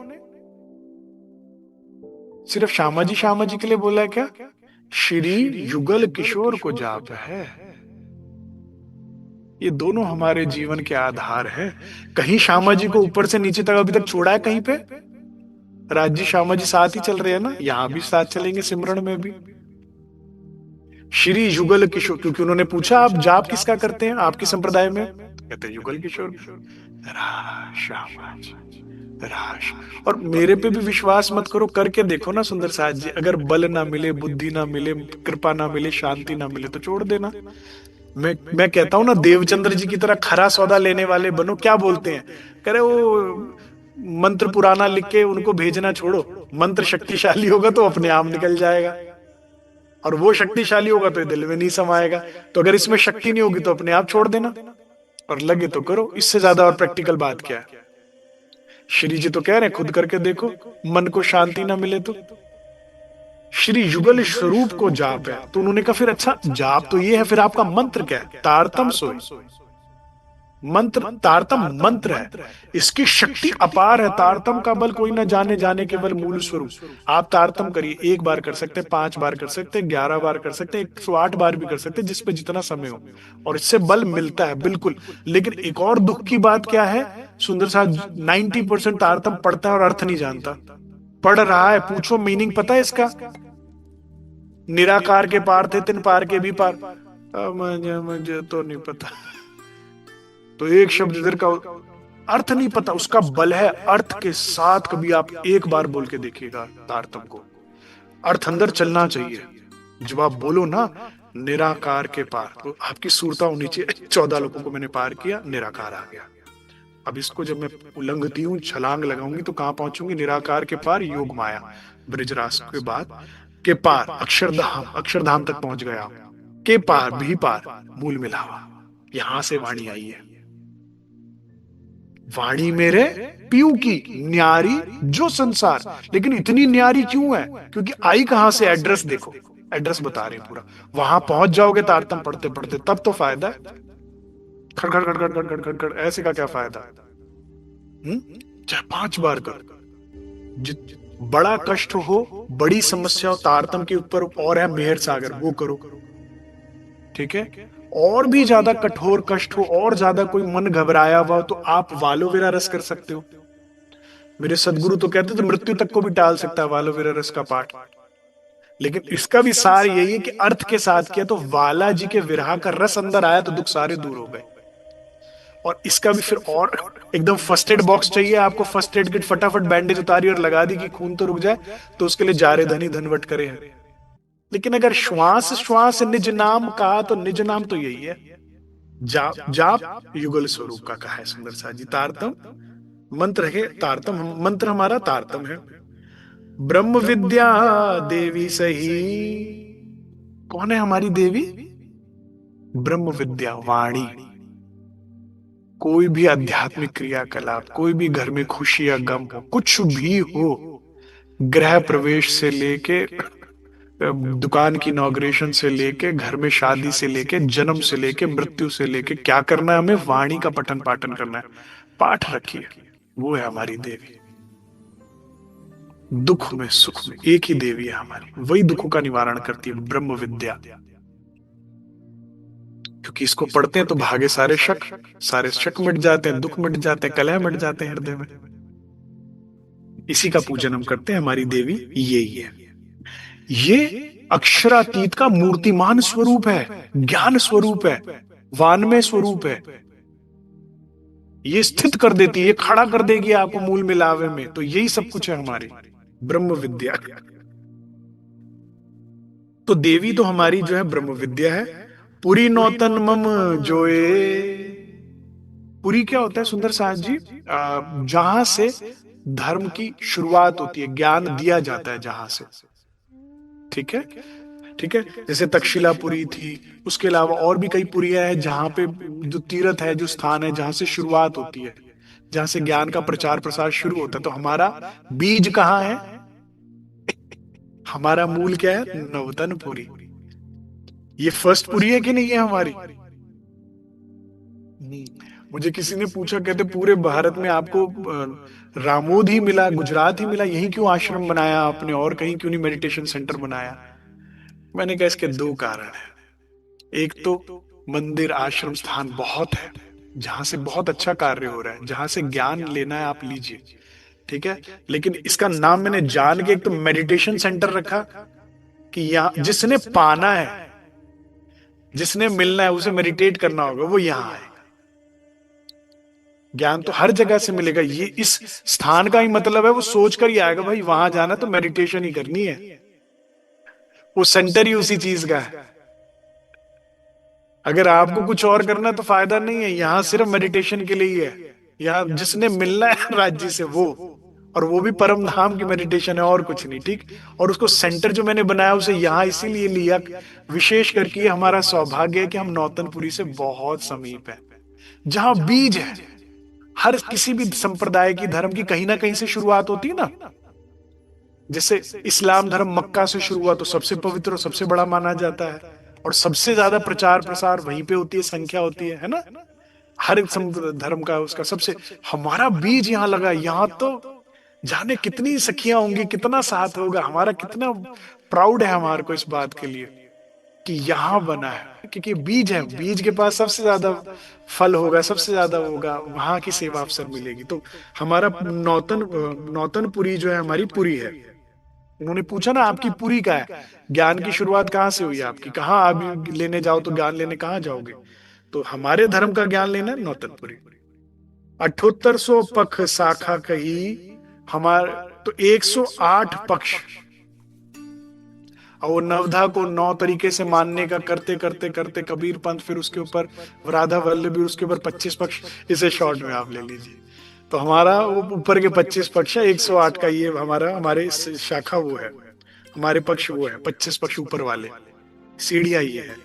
सिर्फ श्यामा जी के लिए बोला है क्या? श्री युगल किशोर को जाप है। ये दोनों हमारे जीवन के आधार हैं। कहीं श्यामा जी को ऊपर से नीचे तक अभी तक छोड़ा है कहीं पे? राज्य श्यामा जी साथ ही चल रहे हैं ना, यहां भी साथ चलेंगे, सिमरन में भी। श्री युगल किशोर, क्योंकि उन्होंने पूछा आप जाप किसका करते हैं आपके संप्रदाय में? तो कहते हैं युगल किशोर। श्यामा जी, राश। और मेरे पे भी विश्वास मत करो, करके देखो ना सुंदर साहब जी। अगर बल ना मिले, बुद्धि ना मिले, कृपा ना मिले, शांति ना मिले तो छोड़ देना। मैं कहता हूं ना, देवचंद्र जी की तरह खरा सौदा लेने वाले बनो। क्या बोलते हैं? कह रहे वो मंत्र पुराना लिख के उनको भेजना छोड़ो, मंत्र शक्तिशाली होगा तो अपने आप निकल जाएगा, और वो शक्तिशाली होगा तो दिल में नहीं समाएगा। तो अगर इसमें शक्ति नहीं होगी तो अपने आप छोड़ देना, और लगे तो करो। इससे ज्यादा और प्रैक्टिकल बात क्या है? श्री जी तो कह रहे हैं खुद करके देखो, मन को शांति ना मिले तो। श्री युगल स्वरूप को जाप है, तो उन्होंने कहा फिर अच्छा जाप तो ये है, फिर आपका मंत्र क्या है? तारतम सोई। मंत्र, तारतम मंत्र है, इसकी शक्ति अपार है। तारतम का बल कोई ना जाने, जाने के बल मूल स्वरूप। आप तारतम करिए, 1 बार कर सकते हैं, 5 बार कर सकते हैं, 11 बार कर सकते हैं, 108 बार भी कर सकते हैं, जिसपे जितना समय हो, और इससे बल मिलता है बिल्कुल। लेकिन एक और दुख की बात क्या है सुंदर साहब? 90% तारतम पढ़ता है और अर्थ नहीं जानता। पढ़ रहा है, पूछो मीनिंग पता है इसका? निराकार के पार थे, तिन पार के भी पार। मुझे तो नहीं पता। तो एक शब्द इधर का अर्थ नहीं पता, उसका बल है अर्थ के साथ। कभी आप 1 बार बोल के देखिएगा तारतम को, अर्थ अंदर चलना चाहिए। जब आप बोलो ना निराकार के पार, तो आपकी सूरता होनी चाहिए 14 लोगों को मैंने पार किया, निराकार आ गया। अब इसको जब मैं उल्लंघती हूँ, छलांग लगाऊंगी तो कहां पहुंचूंगी? निराकार के पार योग माया, ब्रजरास के बाद के पार अक्षरधाम, अक्षरधाम तक पहुंच गया। के पार भी पार, मूल मिलावा। यहां से वाणी आई है। वाणी मेरे पीयू की न्यारी जो संसार। लेकिन इतनी न्यारी क्यों है? क्योंकि आई कहां से? एड्रेस देखो, एड्रेस बता रहे हैं पूरा। वहां पहुंच जाओगे तारतम पढ़ते पढ़ते, तब तो फायदा है। खड़खड़ खड़खड़ खड़खड़ खड़खड़ ऐसे का क्या फायदा? चाहे 5 बार कर। बड़ा कष्ट हो, बड़ी समस्या हो, तारतम के ऊपर और है मेहर सागर, वो करो। ठीक है, और भी ज्यादा कठोर कष्ट हो, और ज्यादा कोई मन घबराया हुआ हो, तो आप वालोवेरा रस कर सकते हो। मेरे सदगुरु तो कहते थे मृत्यु तक को भी टाल सकता है वालोवेरा रस का पाठ। लेकिन इसका भी सार यही है कि अर्थ के साथ किया तो वाला जी के विरह का रस अंदर आया तो दुख सारे दूर हो गए। और इसका भी फिर और एकदम फर्स्ट एड बॉक्स चाहिए आपको, फर्स्ट एड किट, फटाफट बैंडेज उतारी और लगा दी कि खून तो रुक जाए, तो उसके लिए जारे धनी धनवट करे हैं। लेकिन अगर श्वास श्वास निज नाम कहा, तो निज नाम तो यही है, जाप। जाप युगल स्वरूप का कहा है सुंदर सा जी। तारतम मंत्र है, तारतम मंत्र हमारा तारतम है। ब्रह्म विद्या देवी सही। कौन है हमारी देवी? ब्रह्म विद्या वाणी। कोई भी आध्यात्मिक क्रियाकलाप, कोई भी घर में खुशी या गम हो, कुछ भी हो, गृह प्रवेश से लेके, दुकान की इनॉग्रेशन से लेके, घर में शादी से लेके, जन्म से लेके, मृत्यु से लेके, क्या करना है हमें? वाणी का पठन पाठन करना है। पाठ रखिए, वो है हमारी देवी। दुख में सुख में एक ही देवी है हमारी, वही दुखों का निवारण करती है, ब्रह्म विद्या। क्योंकि इसको पढ़ते हैं तो भागे सारे शक मिट जाते हैं, दुख मिट जाते हैं, कलह मिट जाते हैं हृदय में। इसी का पूजन हम करते हैं, हमारी देवी यही है। ये अक्षरातीत का मूर्तिमान स्वरूप है, ज्ञान स्वरूप है, वानमय स्वरूप है। ये स्थित कर देती है, ये खड़ा कर देगी आपको मूल मिलावे में। तो यही सब कुछ है हमारी ब्रह्म विद्या। तो देवी तो हमारी जो है ब्रह्म विद्या है। पुरी नौतन मम जोए। पुरी क्या होता है सुंदर साज जी? जहां से धर्म की शुरुआत होती है, ज्ञान दिया जाता है जहां से। ठीक है, ठीक है। जैसे तक्षशिलापुरी थी, उसके अलावा और भी कई पुरियां हैं जहां पे जो तीर्थ है, जो स्थान है जहां से शुरुआत होती है, जहां से ज्ञान का प्रचार प्रसार शुरू होता है। तो हमारा बीज कहाँ है? हमारा मूल क्या है? नवतनपुरी। ये फर्स्ट पुरी है कि नहीं है हमारी? मुझे किसी ने पूछा, कहते पूरे भारत में आपको रामोद ही मिला, गुजरात ही मिला, यही क्यों आश्रम बनाया आपने, और कहीं क्यों नहीं मेडिटेशन सेंटर बनाया? मैंने कहा इसके दो कारण है। एक तो मंदिर आश्रम स्थान बहुत है जहां से बहुत अच्छा कार्य हो रहा है, जहां से ज्ञान लेना है आप लीजिए, ठीक है। लेकिन इसका नाम मैंने जान के एक तो मेडिटेशन सेंटर रखा कि यहाँ जिसने पाना है, जिसने मिलना है, उसे मेडिटेट करना होगा, वो यहाँ आएगा। ज्ञान तो हर जगह से मिलेगा। ये इस स्थान का ही मतलब है, वो सोच कर ही आएगा भाई वहां जाना तो मेडिटेशन ही करनी है। वो सेंटर ही उसी चीज का है। अगर आपको कुछ और करना तो फायदा नहीं है, यहाँ सिर्फ मेडिटेशन के लिए ही है। यहाँ जिसने मिलना है राज्य से वो, और वो भी परम धाम की मेडिटेशन है, और कुछ नहीं, ठीक। और उसको सेंटर जो मैंने बनाया उसे यहाँ इसीलिए लिया, विशेष करके हमारा सौभाग्य है कि हम नौतनपुरी से बहुत समीप है, जहां बीज है। हर किसी भी संप्रदाय की, धर्म की कहीं ना कहीं से शुरुआत होती है ना। जैसे इस्लाम धर्म मक्का से शुरू हुआ तो सबसे पवित्र और सबसे बड़ा माना जाता है, और सबसे ज्यादा प्रचार प्रसार वहीं पे होती है, संख्या होती है ना। हर एक धर्म का उसका सबसे, हमारा बीज यहाँ लगा। यहाँ तो जाने कितनी सखियां होंगी, कितना साथ होगा हमारा, कितना प्राउड है हमारे को इस बात के लिए कि यहाँ बना है, क्योंकि बीज है। बीज के पास सबसे ज्यादा फल होगा, सबसे ज्यादा होगा, वहां की सेवा अवसर मिलेगी। तो हमारा नौतनपुरी जो है हमारी पुरी है। उन्होंने पूछा ना आपकी पुरी का है, ज्ञान की शुरुआत कहाँ से हुई आपकी, कहाँ आप लेने जाओ तो ज्ञान लेने कहाँ जाओगे? तो हमारे धर्म का ज्ञान लेना है नौतनपुरी। 7800 पख शाखा कही हमारे, तो 108 पक्ष। और वो नवधा को 9 तरीके से मानने का करते करते करते कबीर पंथ, फिर उसके ऊपर राधा वल्लभी, उसके ऊपर 25 पक्ष। इसे शॉर्ट में आप ले लीजिए। तो हमारा वो ऊपर के 25 पक्ष है, 108 का ये हमारा, हमारे शाखा वो है, हमारे पक्ष वो है, 25 पक्ष ऊपर वाले। सीढ़ियां ये है।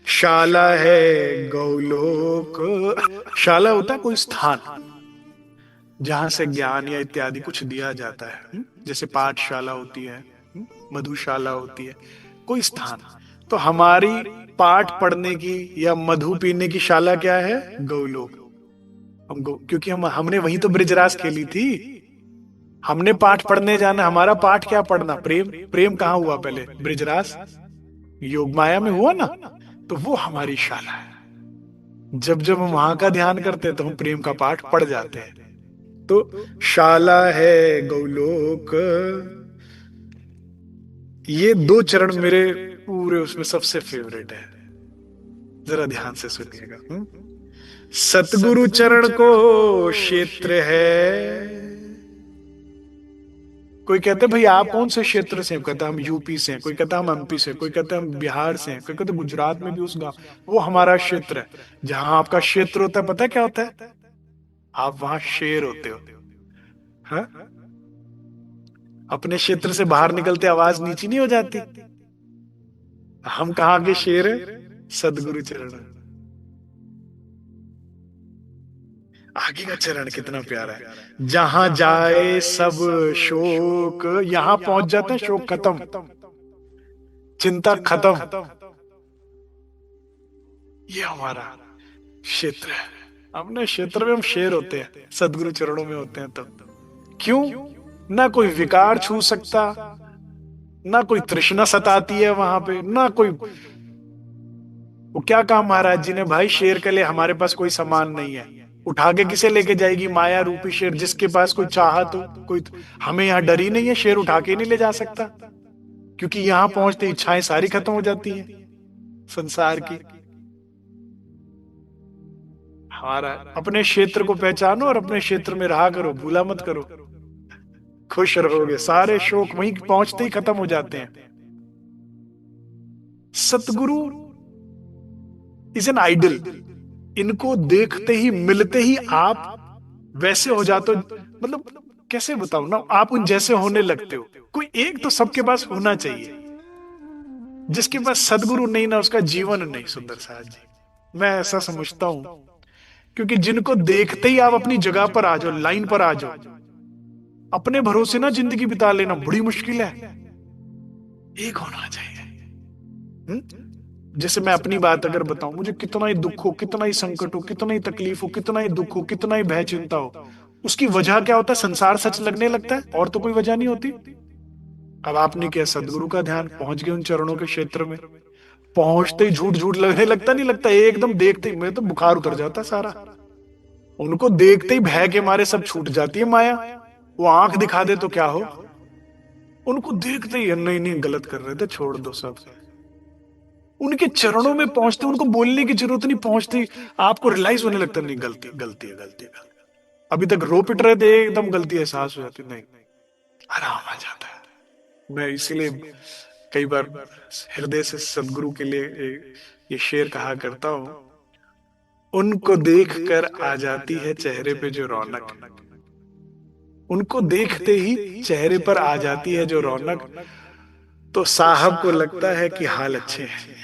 शाला है गौलोक। शाला होता है कोई स्थान जहां से ज्ञान या इत्यादि कुछ दिया जाता है। जैसे पाठशाला होती है, मधुशाला होती है, कोई स्थान। तो हमारी पाठ पढ़ने की या मधु पीने की शाला क्या है? गौलोक। क्योंकि हमने वही तो ब्रिजरास खेली थी। हमने पाठ पढ़ने जाना। हमारा पाठ क्या पढ़ना? प्रेम। प्रेम कहाँ हुआ पहले? ब्रिजरास, योग माया में हुआ ना। तो वो हमारी शाला है। जब जब हम वहां का ध्यान करते हैं तो हम प्रेम का पाठ पढ़ जाते हैं। तो शाला है गौलोक। ये 2 चरण मेरे पूरे उसमें सबसे फेवरेट है, जरा ध्यान से सुनिएगा। सतगुरु चरण को क्षेत्र है। कोई कहते भाई आप कौन से क्षेत्र से? कहता हम यूपी से हैं, कोई कहता हम एमपी से, कोई कहता हम बिहार से हैं, कोई कहते गुजरात में भी उस गांव। वो हमारा क्षेत्र है। जहां आपका क्षेत्र होता है, पता है क्या होता है? आप वहां शेर होते हो। हाँ? अपने क्षेत्र से बाहर निकलते आवाज नीची नहीं हो जाती? हम कहाँ के शेर है? सदगुरु चरण। आगे का चरण कितना प्यारा है। जहां जाए सब शोक, यहां पहुंच जाता है शोक खत्म, चिंता खत्म। ये हमारा क्षेत्र है। अपने क्षेत्र में हम शेर होते हैं, सदगुरु चरणों में होते हैं। तब क्यों? ना कोई विकार छू सकता, ना कोई तृष्णा सताती है वहां पे, ना कोई वो क्या कहा महाराज जी ने, भाई शेर के लिए हमारे पास कोई सामान नहीं है, उठा के किसे लेके जाएगी माया रूपी शेर, जिसके पास कोई चाहत हो कोई। हमें यहाँ डर ही नहीं है, शेर उठा के नहीं ले जा सकता, क्योंकि यहाँ पहुंचते इच्छाएं सारी खत्म हो जाती हैं संसार की। हमारा अपने क्षेत्र को पहचानो और अपने क्षेत्र में रहा करो, भूला मत करो, खुश रहोगे, सारे शोक वहीं पहुंचते ही खत्म हो जाते हैं। सतगुरु इज एन आइडल, इनको देखते ही मिलते ही आप वैसे हो जाते हो, मतलब कैसे बताऊं ना, आप उन जैसे होने लगते हो। कोई एक तो सबके पास होना चाहिए, जिसके पास सदगुरु नहीं ना उसका जीवन नहीं। सुंदर साहब जी, मैं ऐसा समझता हूं, क्योंकि जिनको देखते ही आप अपनी जगह पर आ जाओ, लाइन पर आ जाओ, अपने भरोसे ना जिंदगी बिता लेना बड़ी मुश्किल है, एक होना चाहिए। जैसे मैं अपनी बात अगर बताऊं, मुझे कितना ही दुख हो, कितना ही संकट हो, कितना ही तकलीफ हो, कितना ही दुख हो, कितना ही भय चिंता हो, उसकी वजह क्या होता है, संसार सच लगने लगता है, और तो कोई वजह नहीं होती। अब आपने क्या सदगुरु का ध्यान, पहुंच गए उन चरणों के क्षेत्र में, पहुंचते ही झूठ झूठ लगने लगता, नहीं लगता, एकदम देखते ही मेरे तो बुखार उतर जाता सारा। उनको देखते ही भय के मारे सब छूट जाती है माया, वो आंख दिखा दे तो क्या हो, उनको देखते ही नहीं नहीं गलत कर रहे थे, छोड़ दो सब। उनके चरणों में पहुंचते, उनको बोलने की जरूरत नहीं, पहुंचते आपको रियलाइज होने लगता, नहीं गलती गलती है, गलती है। अभी तक रो पिट रहे थे, एकदम गलती एहसास हो जाती, नहीं आराम आ जाता है। मैं इसीलिए कई बार हृदय से सदगुरु के लिए ये शेर कहा करता हूं, उनको देखकर आ जाती है चेहरे पे जो रौनक, उनको देखते ही चेहरे पर आ जाती है जो रौनक, तो साहब को लगता है कि हाल अच्छे हैं।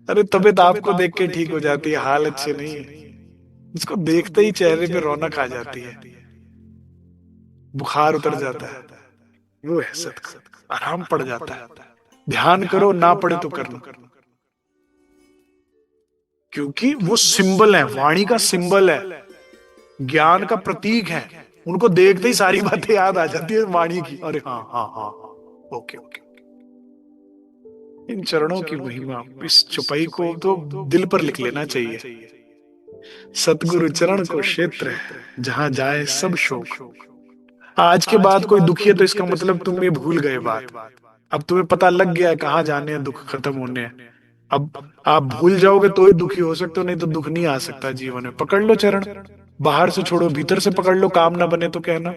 अरे तबीयत आपको देख के ठीक हो जाती है, हाल अच्छे नहीं है, इसको देखते ही चेहरे पे रौनक आ जाती है, बुखार उतर जाता है, वो है सत्संग, आराम पड़ जाता है। ध्यान करो, ना पड़े तो कर लो, क्योंकि वो सिंबल है, वाणी का सिंबल है, ज्ञान का प्रतीक है। उनको देखते ही सारी बातें याद आ जाती है वाणी की, अरे हाँ हाँ हाँ हाँ, ओके ओके। इन चरणों की महिमा, इस चुपाई को तो दिल पर लिख लेना चाहिए। सतगुरु चरण को क्षेत्र है, जहां जाए सब शोक। आज के बाद कोई दुखी है तो इसका मतलब तुम ये भूल गए बात, अब तुम्हें पता लग गया है कहाँ जाने हैं, दुख खत्म होने हैं। अब आप भूल जाओगे तो ही दुखी हो सकते हो, नहीं तो दुख नहीं आ सकता जीवन में। पकड़ लो चरण, बाहर से छोड़ो, भीतर से पकड़ लो, काम ना बने तो कहना।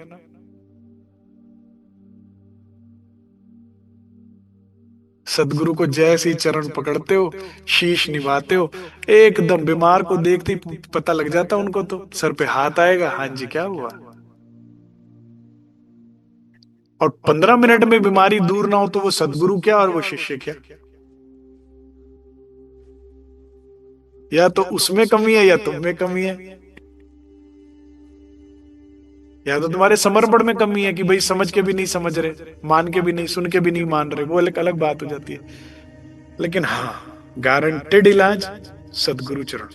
सदगुरु को जैसे ही चरण पकड़ते हो, शीश निभाते हो, एकदम बीमार को देखते ही पता लग जाता उनको, तो सर पे हाथ आएगा, हाँ जी क्या हुआ। और 15 मिनट में बीमारी दूर ना हो तो वो सदगुरु क्या और वो शिष्य क्या, या तो उसमें कमी है या तुम में कमी है, या तो तुम्हारे समर्पण में कमी है कि भाई समझ के भी नहीं समझ रहे, मान के भी नहीं, सुन के भी नहीं मान रहे, वो अलग अलग बात हो जाती है। लेकिन हाँ, गारंटेड इलाज सदगुरु चरण।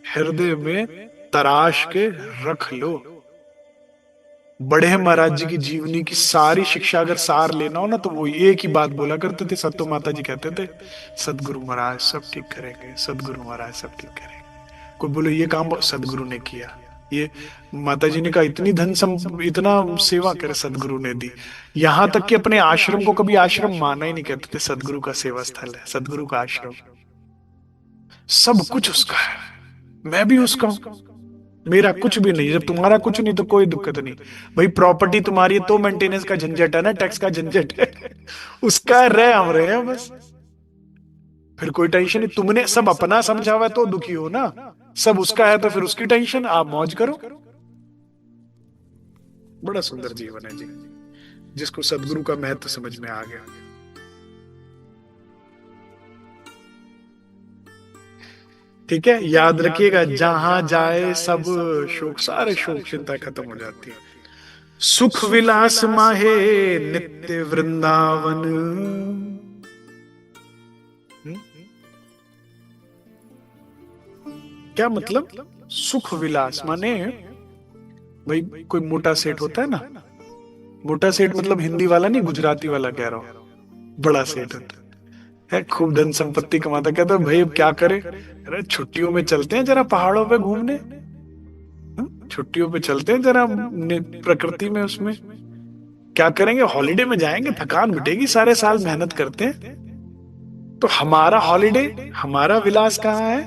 हृदय में तराश के रख लो। बड़े महाराज जी की जीवनी की सारी शिक्षा अगर सार लेना हो ना, तो वो एक ही बात बोला करते थे, सत्तो माता जी कहते थे, सदगुरु महाराज सब ठीक करेंगे, सदगुरु महाराज सब ठीक करेंगे। कोई बोले ये काम सदगुरु ने किया, ये माता जी ने कहा, इतनी इतना सेवा करे सदगुरु ने दी। यहां तक कि अपने आश्रम को कभी आश्रम माना ही नहीं, कहते थे सदगुरु का सेवा स्थल है, सदगुरु का आश्रम, सब कुछ उसका है, मैं भी उसका हूं, मेरा कुछ भी नहीं। जब तुम्हारा कुछ नहीं तो कोई दिक्कत नहीं। भाई प्रॉपर्टी तुम्हारी है तो मेंटेनेंस का झंझट है ना, टैक्स का झंझट है, उसका रहे हम रहे हैं बस, फिर कोई टेंशन नहीं। तुमने सब अपना समझा हुआ है तो दुखी हो ना, सब उसका है तो फिर उसकी टेंशन, आप मौज करो। बड़ा सुंदर जीवन है जी, जिसको सदगुरु का महत्व समझ में आ गया। ठीक है, याद रखिएगा, जहां जाए सब शोक, सारे शोक चिंता खत्म हो जाती है। सुख विलास माहे नित्य वृंदावन। क्या मतलब? सुख विलास माने भाई कोई मोटा सेठ होता है ना, मोटा सेठ मतलब हिंदी वाला नहीं, गुजराती वाला कह रहा हूँ। बड़ा सेठ होता है, खूब धन संपत्ति कमाता। कहता है भाई अब क्या करे, अरे छुट्टियों में चलते हैं जरा पहाड़ों पे घूमने, छुट्टियों पे चलते हैं जरा प्रकृति में, उसमें क्या करेंगे, हॉलीडे में जाएंगे, थकान मिटेगी, सारे साल मेहनत करते हैं। तो हमारा हॉलीडे, हमारा विलास कहाँ है,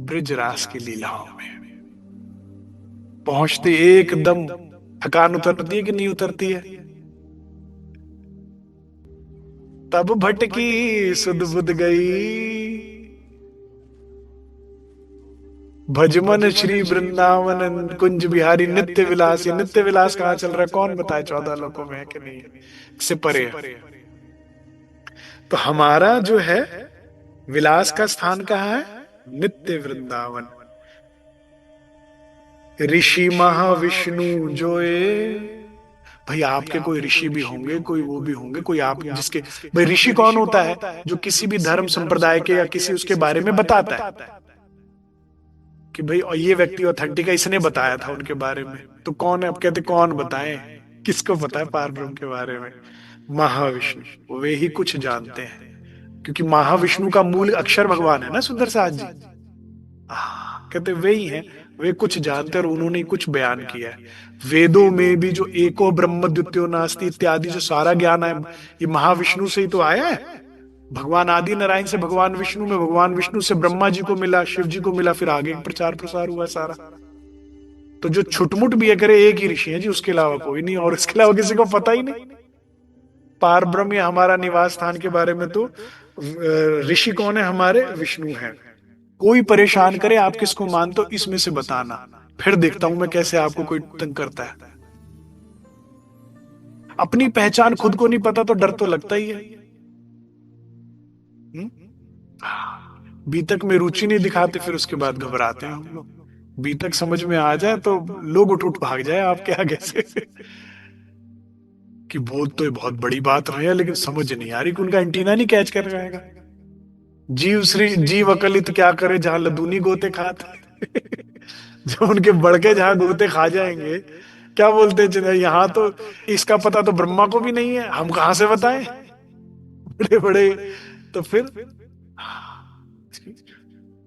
ब्रिजरास की लीलाओं में। पहुंचते एकदम थकान उतरती है कि नहीं उतरती है। तब भटकी सुध बुध गई, भजमन श्री वृंदावन कुंज बिहारी नित्य विलास। ये नित्य विलास कहाँ चल रहा है, कौन बताए, 14 लोकों में है कि नहीं है, इससे परे है। तो हमारा जो है विलास का स्थान कहाँ है, नित्य वृंदावन। ऋषि महाविष्णु जोए, भाई आपके कोई ऋषि भी होंगे, कोई वो भी होंगे, कोई आप जिसके, भाई ऋषि कौन होता है, जो किसी भी धर्म संप्रदाय के या किसी उसके बारे में बताता है कि भाई ये व्यक्ति ऑथेंटिक है, इसने बताया था उनके बारे में। तो कौन है, अब कहते कौन बताए, किसको पता है पारब्रह्म के बारे में, महाविष्णु, वे ही कुछ जानते हैं। क्योंकि महाविष्णु का मूल अक्षर भगवान है ना, सुंदर साथ जी। कहते वे ही हैं, वे कुछ जानते हैं और उन्होंने कुछ बयान किया है। वेदों में भी जो एको ब्रह्म द्वितीयो नास्ति इत्यादि जो सारा ज्ञान है, ये महाविष्णु से ही तो आया है। भगवान आदि नारायण से भगवान विष्णु में, भगवान विष्णु से ब्रह्मा जी को मिला, शिव जी को मिला, फिर आगे प्रचार प्रसार हुआ सारा। तो जो छुटमुट भी है करे, एक ही ऋषि है जी, उसके अलावा कोई नहीं, और इसके अलावा किसी को पता ही नहीं। पार ब्रह्म या हमारा निवास स्थान के बारे में तो ऋषि कौन है, हमारे विष्णु है। कोई परेशान करे, आप किसको मानते हो इसमें से बताना, फिर देखता हूं मैं कैसे आपको कोई तंग करता है। अपनी पहचान खुद को नहीं पता तो डर तो लगता ही है। बीतक में रुचि नहीं दिखाते, फिर उसके बाद घबराते हैं हम लोग। बीतक समझ में आ जाए तो लोग उठ उठ भाग जाए आपके आगे से कि बोल तो ये बहुत बड़ी बात रही है, लेकिन समझ नहीं आ रही कि उनका एंटीना नहीं कैच कर रहेगा। जीव श्री जीव अकलित क्या करे, जहां लदूनी गोते खाते जब उनके बड़के जहां गोते खा जाएंगे, क्या बोलते हैं, यहाँ तो इसका पता तो ब्रह्मा को भी नहीं है, हम कहां से बताएं बड़े बड़े। तो फिर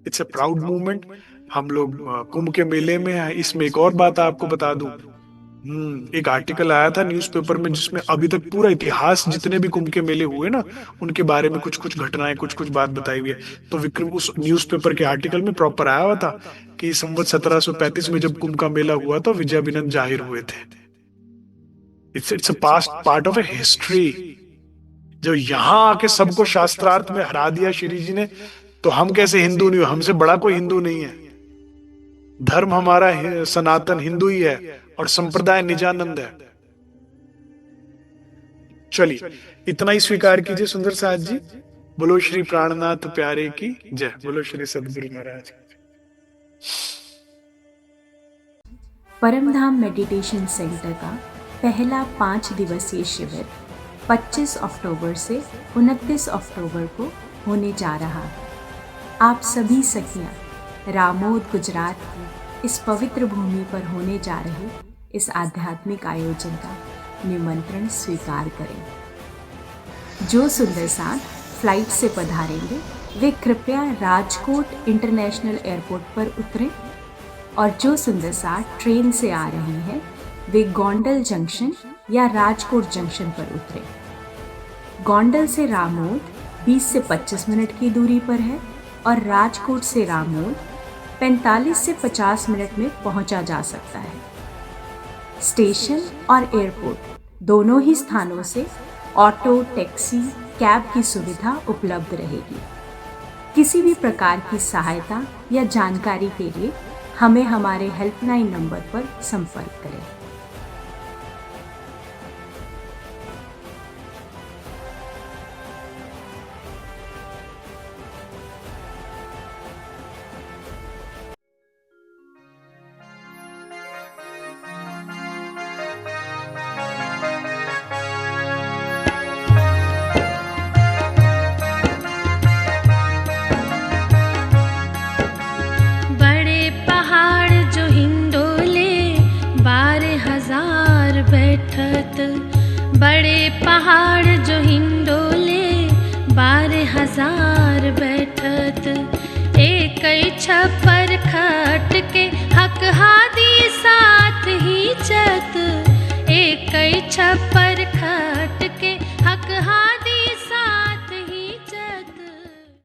इट्स अ प्राउड मूवमेंट। हम लोग कुंभ के मेले में हैं। इसमें एक और बात आपको बता दूं, एक आर्टिकल आया था न्यूज़पेपर में जिसमें अभी तक पूरा इतिहास जितने भी कुंभ के मेले हुए ना, उनके बारे में कुछ कुछ घटनाएं, कुछ कुछ बात बताई हुई है। तो विक्रम उस न्यूज़पेपर के आर्टिकल में प्रॉपर आया हुआ था कि संवत 1735 में जब कुंभ का मेला हुआ तो विजयाभिनंदन जाहिर हुए थे। It's a past part of A history. जो यहां आके सबको शास्त्रार्थ में हरा दिया श्री जी ने, तो हम कैसे हिंदू नहीं हो, हमसे बड़ा कोई हिंदू नहीं है। धर्म हमारा सनातन हिंदू ही है और संप्रदाय निजानंद है। चलिए इतना ही स्वीकार कीजिए सुंदर साथ जी। बोलो श्री प्राणनाथ प्यारे की जय, बोलो श्री सदगुरु महाराज की। परमधाम मेडिटेशन सेंटर का पहला 5 दिवसीय शिविर 25 अक्टूबर से 29 अक्टूबर को होने जा रहा। आप सभी सखियां रामोद गुजरात की इस पवित्र भूमि पर होने जा रहे इस आध्यात्मिक आयोजन का निमंत्रण स्वीकार करें। जो सुंदर साथ फ्लाइट से पधारेंगे वे कृपया राजकोट इंटरनेशनल एयरपोर्ट पर उतरें, और जो सुंदर साथ ट्रेन से आ रही हैं वे गोंडल जंक्शन या राजकोट जंक्शन पर उतरें। गोंडल से रामोद 20 से 25 मिनट की दूरी पर है और राजकोट से रामोद 45 से 50 मिनट में पहुंचा जा सकता है। स्टेशन और एयरपोर्ट दोनों ही स्थानों से ऑटो, टैक्सी, कैब की सुविधा उपलब्ध रहेगी। किसी भी प्रकार की सहायता या जानकारी के लिए हमें हमारे हेल्पलाइन नंबर पर संपर्क करें। बड़े पहाड़ जो हिंडोले, बार बाजार बैठत, एक छप्पर खट के हक हादी साथ ही चत, एक छप्पर